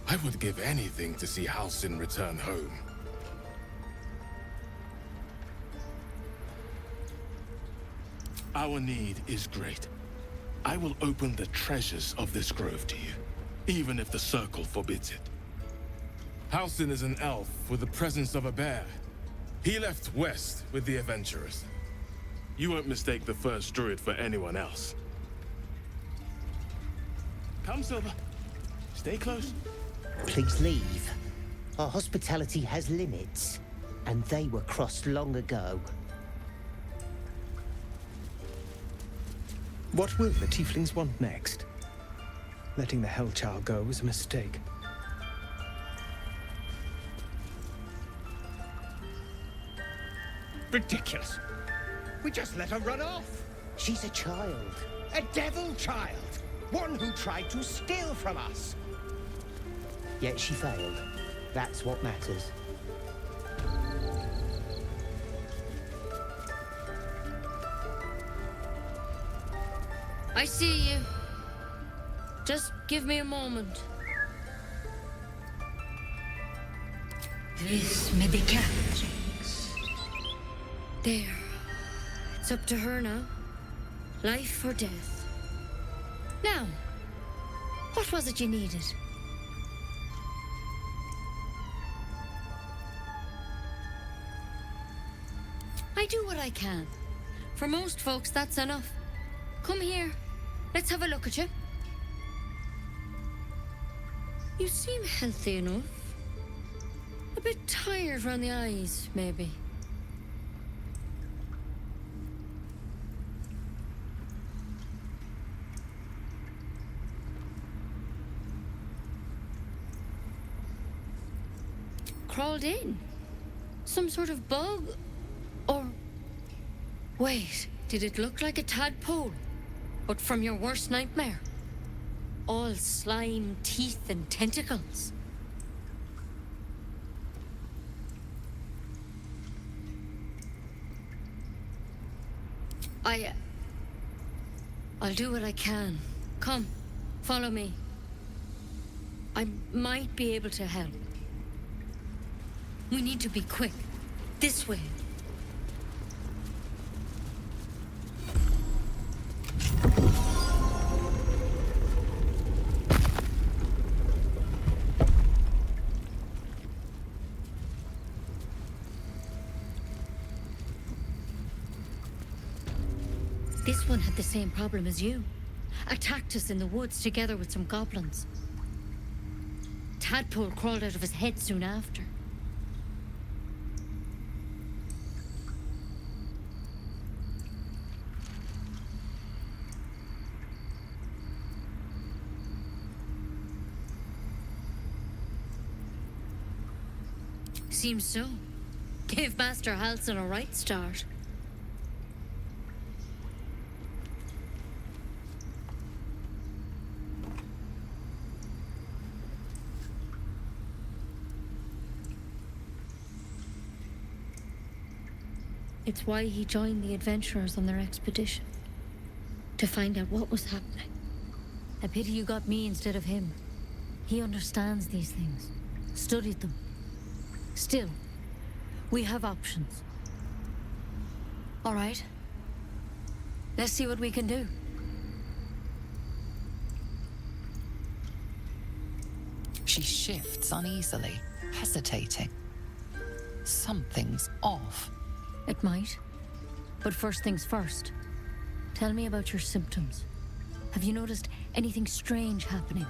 I would give anything to see Halsin return home. Our need is great. I will open the treasures of this grove to you. even if the Circle forbids it. Halsin is an elf with the presence of a bear. He left west with the adventurers. You won't mistake the first druid for anyone else. Come, Silver. Stay close. Please leave. Our hospitality has limits, and they were crossed long ago. What will the tieflings want next? Letting the Hellchild go was a mistake. Ridiculous. We just let her run off. She's a child. A devil child. One who tried to steal from us. Yet she failed. That's what matters. I see you. Just give me a moment. This may be kept. There. It's up to her now. Life or death. Now, what was it you needed? I do what I can. For most folks, that's enough. Come here. Let's have a look at you. You seem healthy enough. A bit tired around the eyes, maybe. Crawled in? Some sort of bug? Or... Wait, did it look like a tadpole? But from your worst nightmare? All slime, teeth, and tentacles. I'll do what I can. Come, follow me. I might be able to help. We need to be quick. This way. This one had the same problem as you. Attacked us in the woods together with some goblins. Tadpole crawled out of his head soon after. Seems so. Gave Master Halsin a right start. It's why he joined the adventurers on their expedition. To find out what was happening. A pity you got me instead of him. He understands these things. Studied them. Still, we have options. All right. Let's see what we can do. She shifts uneasily, hesitating. Something's off. It might. But first things first. Tell me about your symptoms. Have you noticed anything strange happening?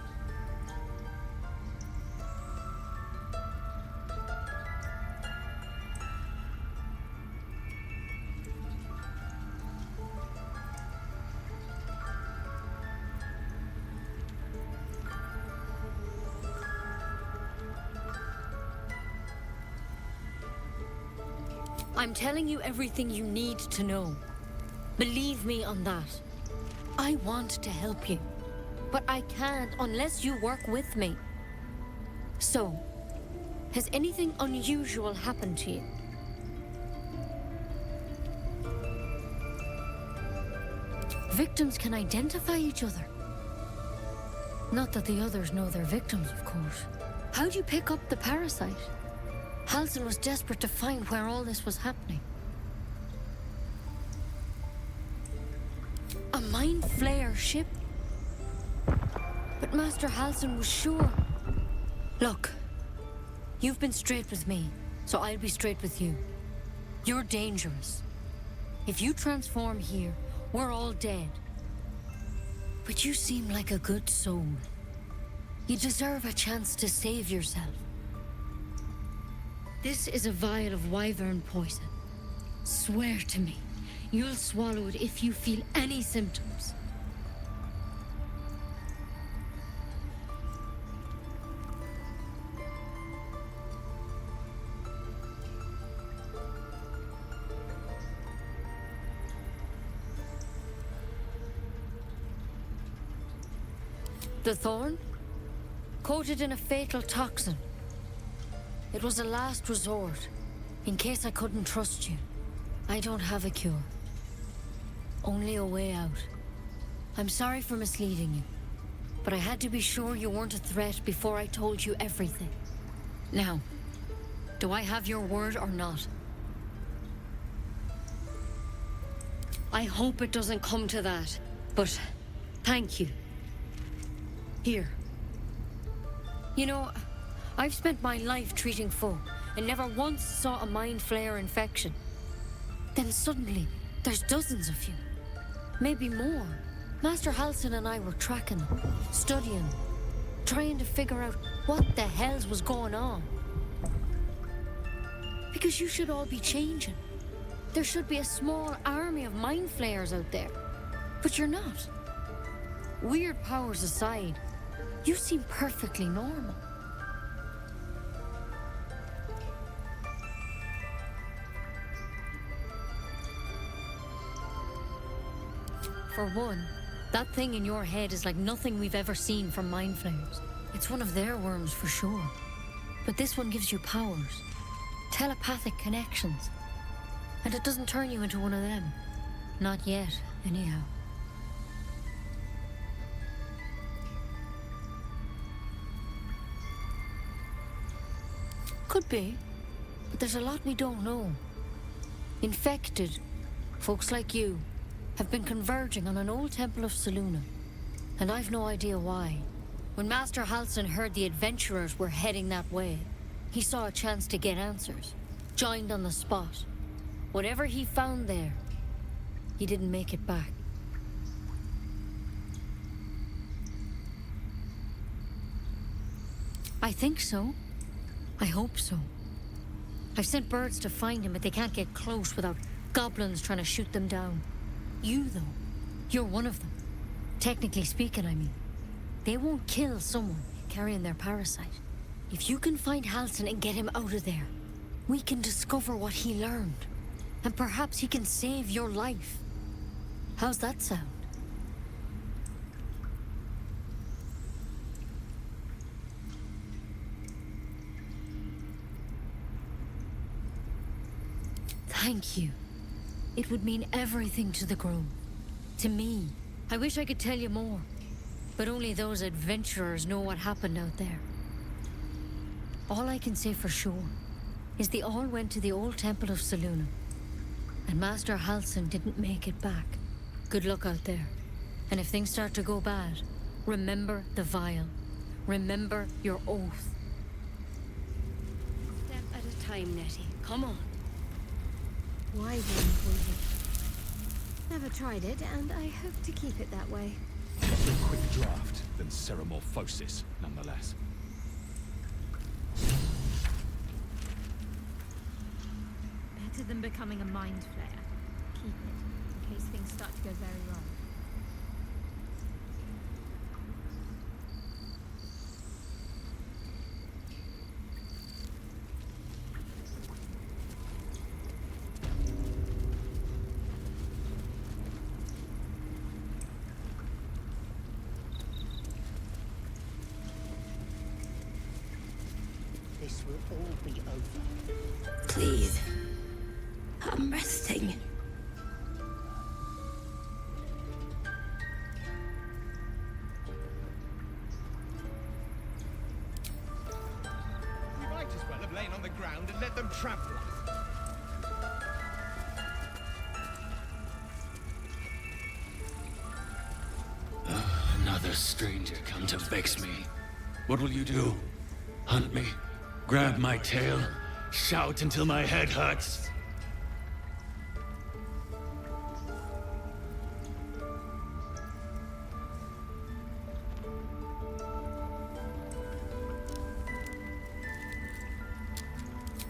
I'm telling you everything you need to know. Believe me on that. I want to help you, but I can't unless you work with me. So, has anything unusual happened to you? Victims can identify each other. Not that the others know they're victims, of course. How'd you pick up the parasite? Halsin was desperate to find where all this was happening. A mind flayer ship? But Master Halsin was sure. Look, you've been straight with me, so I'll be straight with you. You're dangerous. If you transform here, we're all dead. But you seem like a good soul. You deserve a chance to save yourself. This is a vial of wyvern poison. Swear to me, you'll swallow it if you feel any symptoms. The thorn? Coated in a fatal toxin. It was a last resort, in case I couldn't trust you. I don't have a cure. Only a way out. I'm sorry for misleading you, but I had to be sure you weren't a threat before I told you everything. Now, do I have your word or not? I hope it doesn't come to that, but thank you. Here. You know, I've spent my life treating folk and never once saw a mind flare infection. Then suddenly, there's dozens of you. Maybe more. Master Halsin and I were tracking them, studying them, trying to figure out what the hells was going on. Because you should all be changing. There should be a small army of mind flayers out there. But you're not. Weird powers aside, you seem perfectly normal. For one, that thing in your head is like nothing we've ever seen from mind flayers. It's one of their worms for sure. But this one gives you powers. Telepathic connections. And it doesn't turn you into one of them. Not yet, anyhow. Could be, but there's a lot we don't know. Infected, folks like you, have been converging on an old temple of Selûne, and I've no idea why. When Master Halsin heard the adventurers were heading that way, he saw a chance to get answers, joined on the spot. Whatever he found there, he didn't make it back. I think so. I hope so. I've sent birds to find him, but they can't get close without goblins trying to shoot them down. You, though, you're one of them. Technically speaking, I mean. They won't kill someone carrying their parasite. If you can find Halsin and get him out of there, we can discover what he learned. And perhaps he can save your life. How's that sound? Thank you. It would mean everything to the Grove. To me. I wish I could tell you more. But only those adventurers know what happened out there. All I can say for sure is they all went to the old temple of Selûne. And Master Halsin didn't make it back. Good luck out there. And if things start to go bad, remember the vial. Remember your oath. Step at a time, Nettie. Come on. Wyvern poison. Never tried it, and I hope to keep it that way. Better a quick draft than ceremorphosis, nonetheless. Better than becoming a mind flayer. Keep it, in case things start to go very wrong. This will all be over. Please. I'm resting. We might as well have lain on the ground and let them trample us. Another stranger come to vex me. What will you do? Hunt me? Grab my tail? Shout until my head hurts?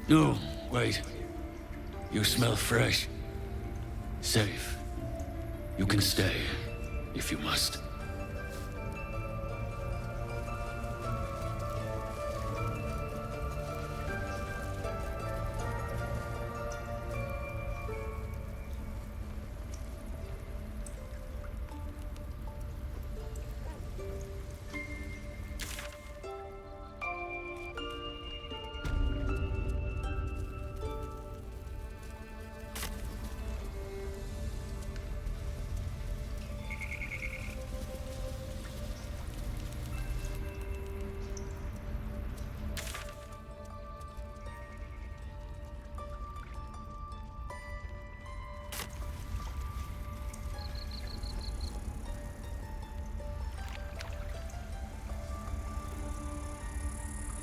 No, wait. You smell fresh. Safe. You can stay, if you must.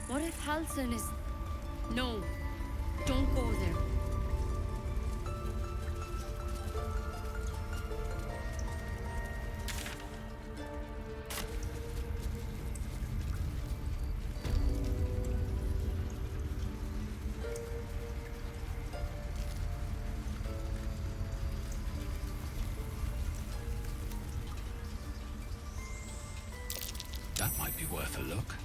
What if Halson is... No, don't go there. That might be worth a look.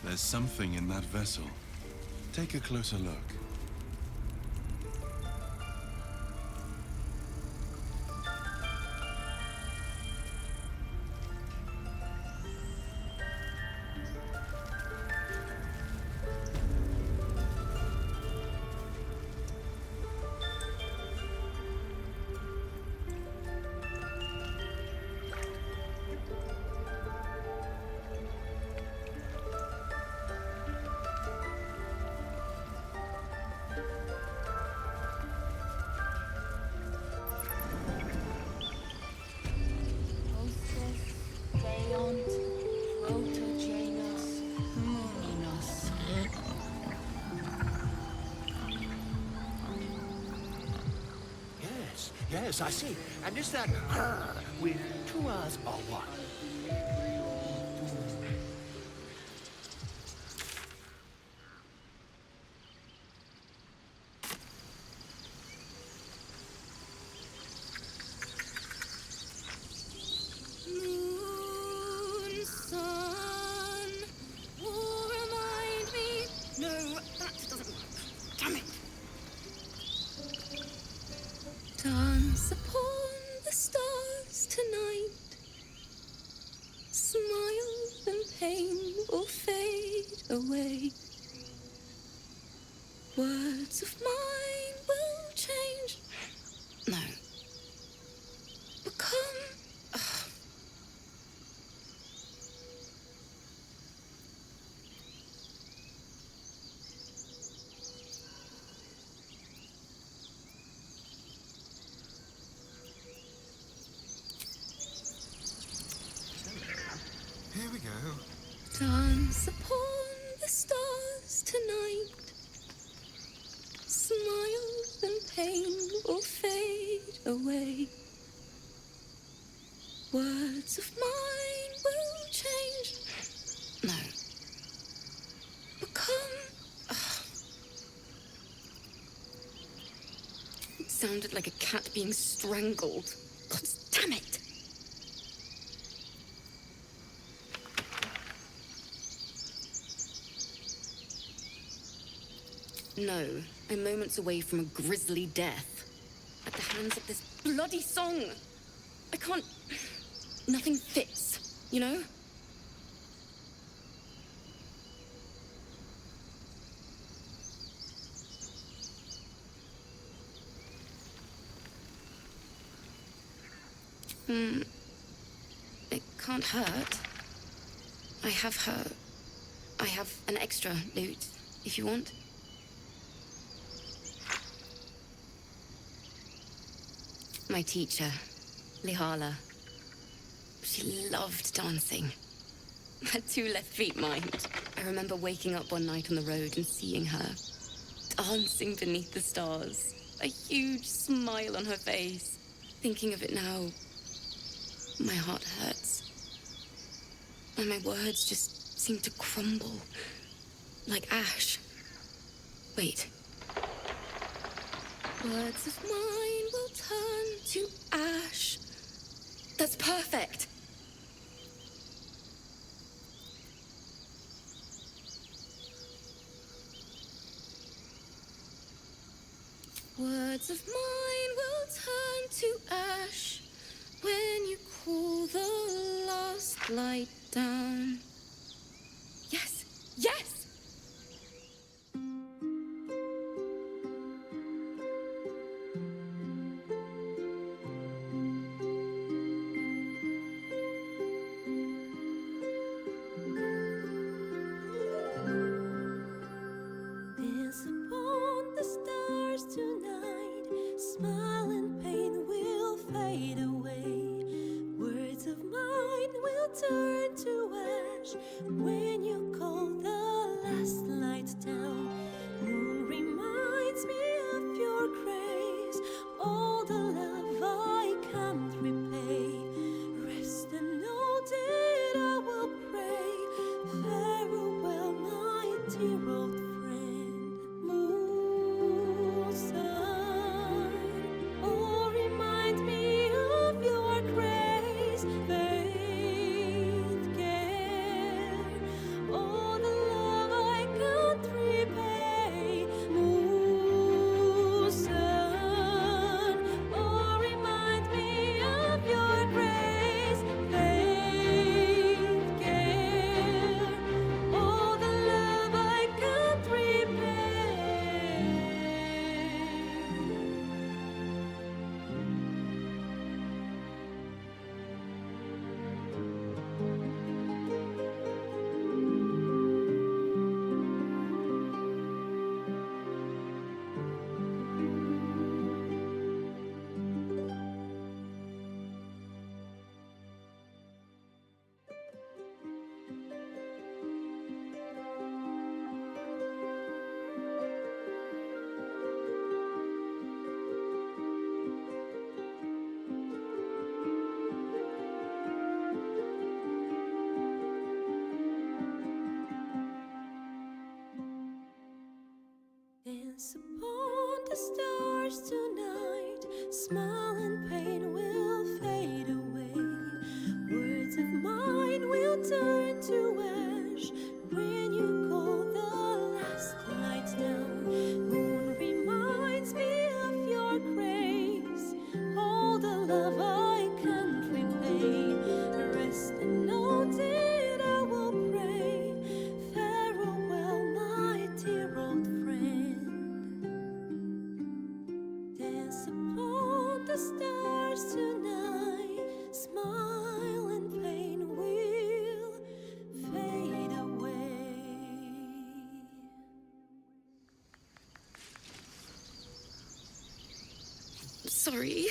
There's something in that vessel. Take a closer look. Yes, I see. And is that her with two R's or one? Moon, sun, will remind me. No, that doesn't work. Damn it. Dance upon the stars tonight. Smile and pain will fade away. Words of mine will change. No. Become. Here we go. Dance upon the stars tonight. Smile and pain will fade away. Words of mine will change. No. Become. It sounded like a cat being strangled. God damn it! No, I'm moments away from a grisly death. At the hands of this bloody song. I can't... Nothing fits, you know? It can't hurt. I have her I have an extra loot, if you want. My teacher, Lihala. She loved dancing. Had 2 left feet, mind. I remember waking up one night on the road and seeing her dancing beneath the stars. A huge smile on her face. Thinking of it now, my heart hurts. And my words just seem to crumble. Like ash. Wait. Words of mine will turn to ash. That's perfect. Words of mine will turn to ash when you cool the last light down. Yes, yes! Dance upon the stars tonight, smile and pain will fade away. Words of mine will turn to ash when you call the last lights down. Moon reminds me of your grace, all the love I can't repay. Rest and note it, I will pray. Farewell, my dear old friend. Dance upon the stars tonight, smile and pain will fade away. Sorry.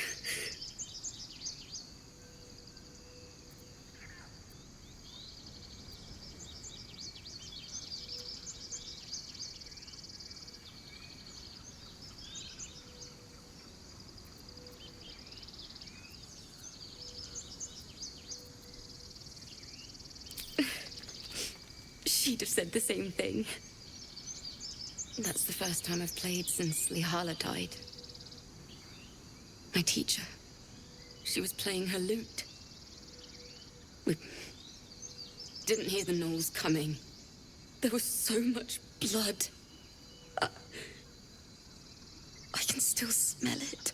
She'd have said the same thing. That's the first time I've played since Lihala died. My teacher. She was playing her lute. We didn't hear the gnolls coming. There was so much blood. I can still smell it.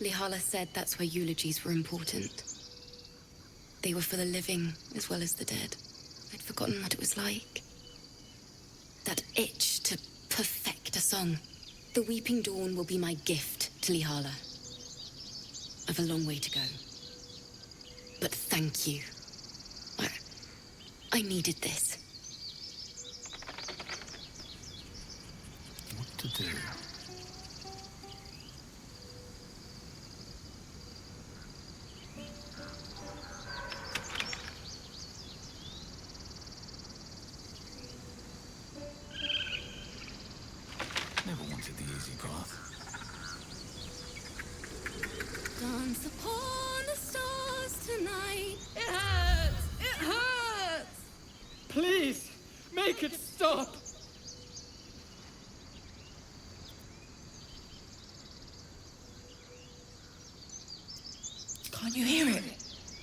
Lihala said that's where eulogies were important. They were for the living as well as the dead. I'd forgotten what it was like. That itch to perfect song. The Weeping Dawn will be my gift to Lihala. I've a long way to go. But thank you. I needed this. What to do? Never wanted the easy path. Dance upon the stars tonight. It hurts! It hurts! Please, make it stop! Can't you hear it?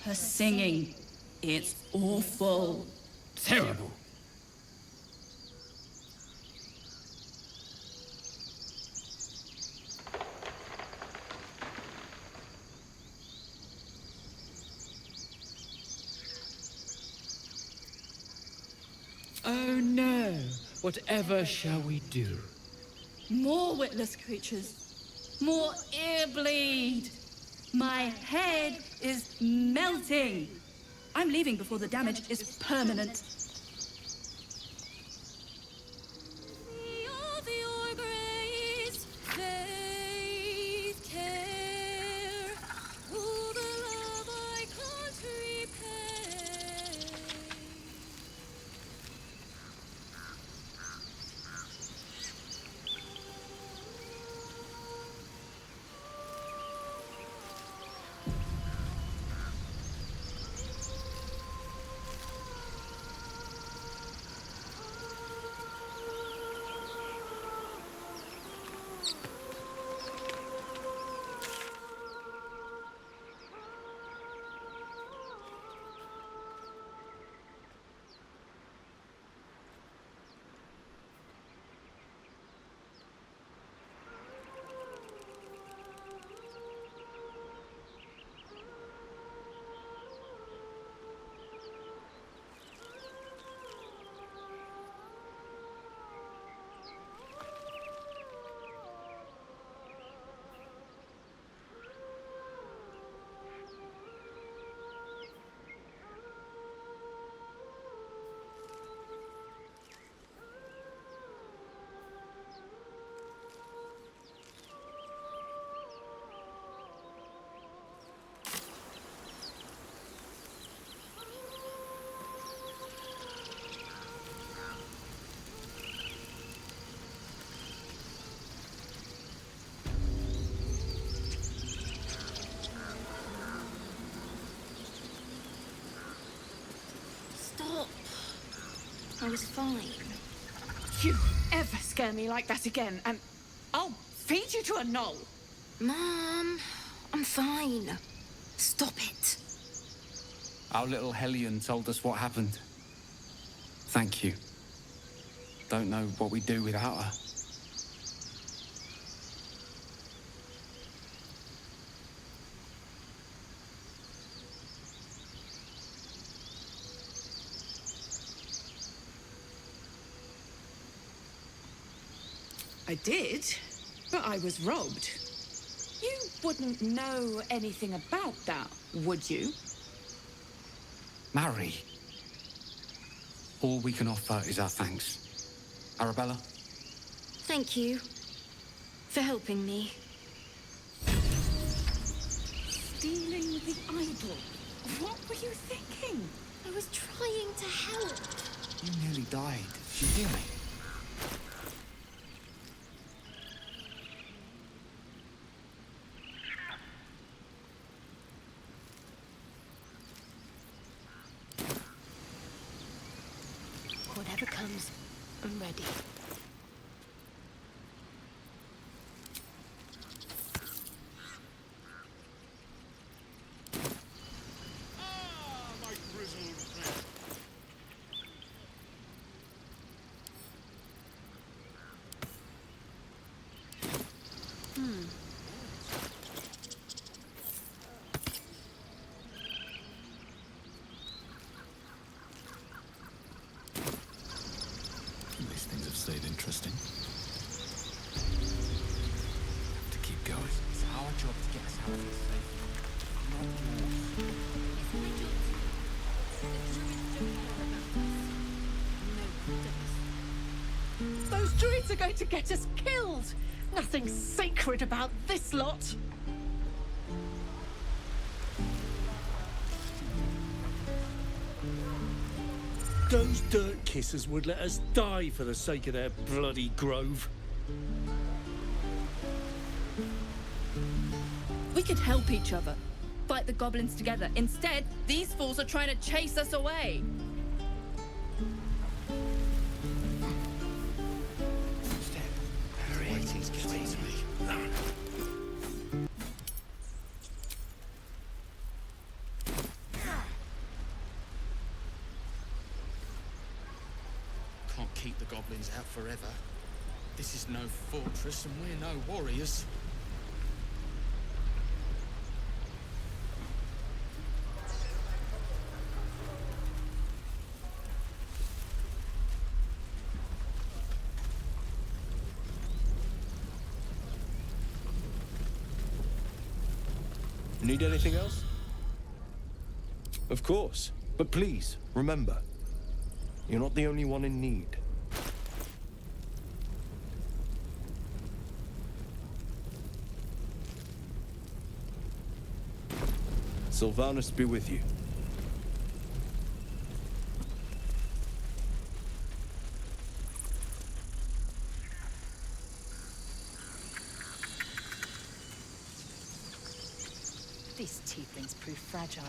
Her singing. It's awful. Terrible. Oh no! Whatever shall we do? More witless creatures. More ear bleed. My head is melting. I'm leaving before the damage is permanent. Of your grace, faith, care, all the love I can't repay. Stop. I was fine. You ever scare me like that again, and I'll feed you to a knoll. Mom, I'm fine. Stop it. Our little Hellion told us what happened. Thank you. Don't know what we'd do without her. I did, but I was robbed. You wouldn't know anything about that, would you? Marry. All we can offer is our thanks. Arabella? Thank you for helping me. Stealing the idol. What were you thinking? I was trying to help. You nearly died. Did you hear me? Whatever comes, I'm ready. My grizzled friend. These things have stayed our job to get us out of this safe, not yours. Those druids are going to get us killed! Nothing sacred about this lot! Those dirt kissers would let us die for the sake of their bloody grove. We could help each other. Fight the goblins together. Instead, these fools are trying to chase us away. Can't keep the goblins out forever. This is no fortress and we're no warriors. Need anything else? Of course. But please, remember, you're not the only one in need. Sylvanus be with you. These tieflings prove fragile.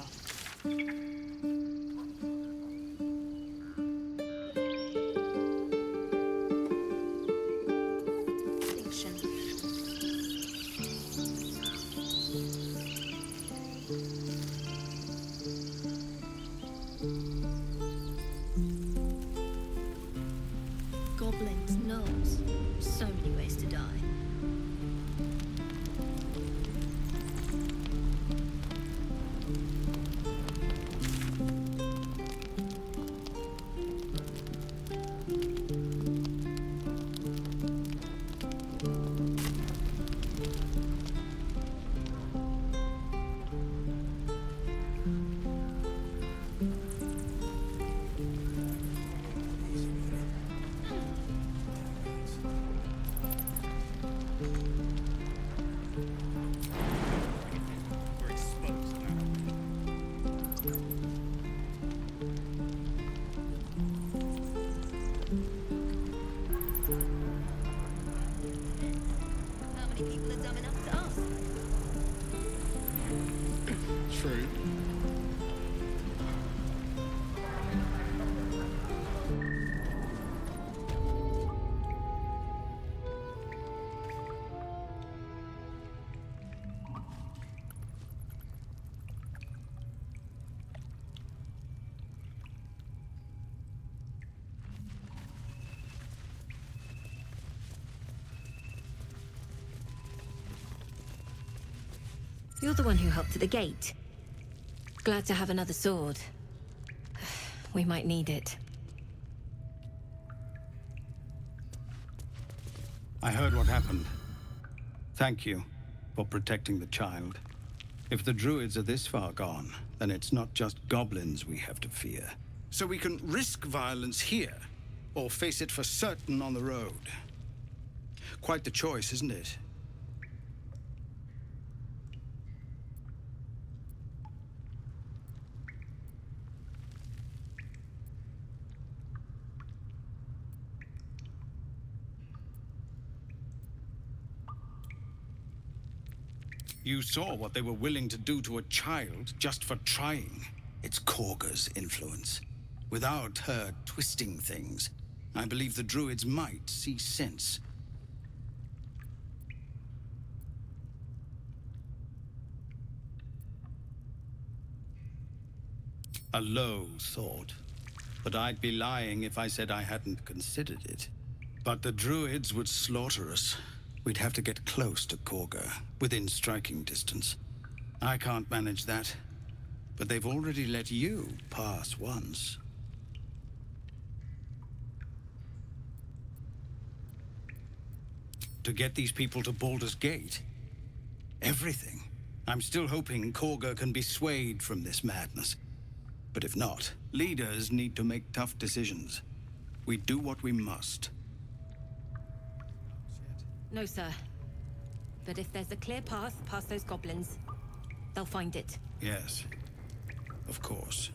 Goblins, gnomes. So many ways to die. True. You're the one who helped at the gate. Glad to have another sword. We might need it. I heard what happened. Thank you for protecting the child. If the druids are this far gone, then it's not just goblins we have to fear. So we can risk violence here, or face it for certain on the road. Quite the choice, isn't it? You saw what they were willing to do to a child just for trying. It's Korga's influence. Without her twisting things, I believe the druids might see sense. A low thought, but I'd be lying if I said I hadn't considered it. But the druids would slaughter us. We'd have to get close to Korga, within striking distance. I can't manage that, but they've already let you pass once. To get these people to Baldur's Gate, everything. I'm still hoping Korga can be swayed from this madness. But if not, leaders need to make tough decisions. We do what we must. No, sir. But if there's a clear path past those goblins, they'll find it. Yes, of course.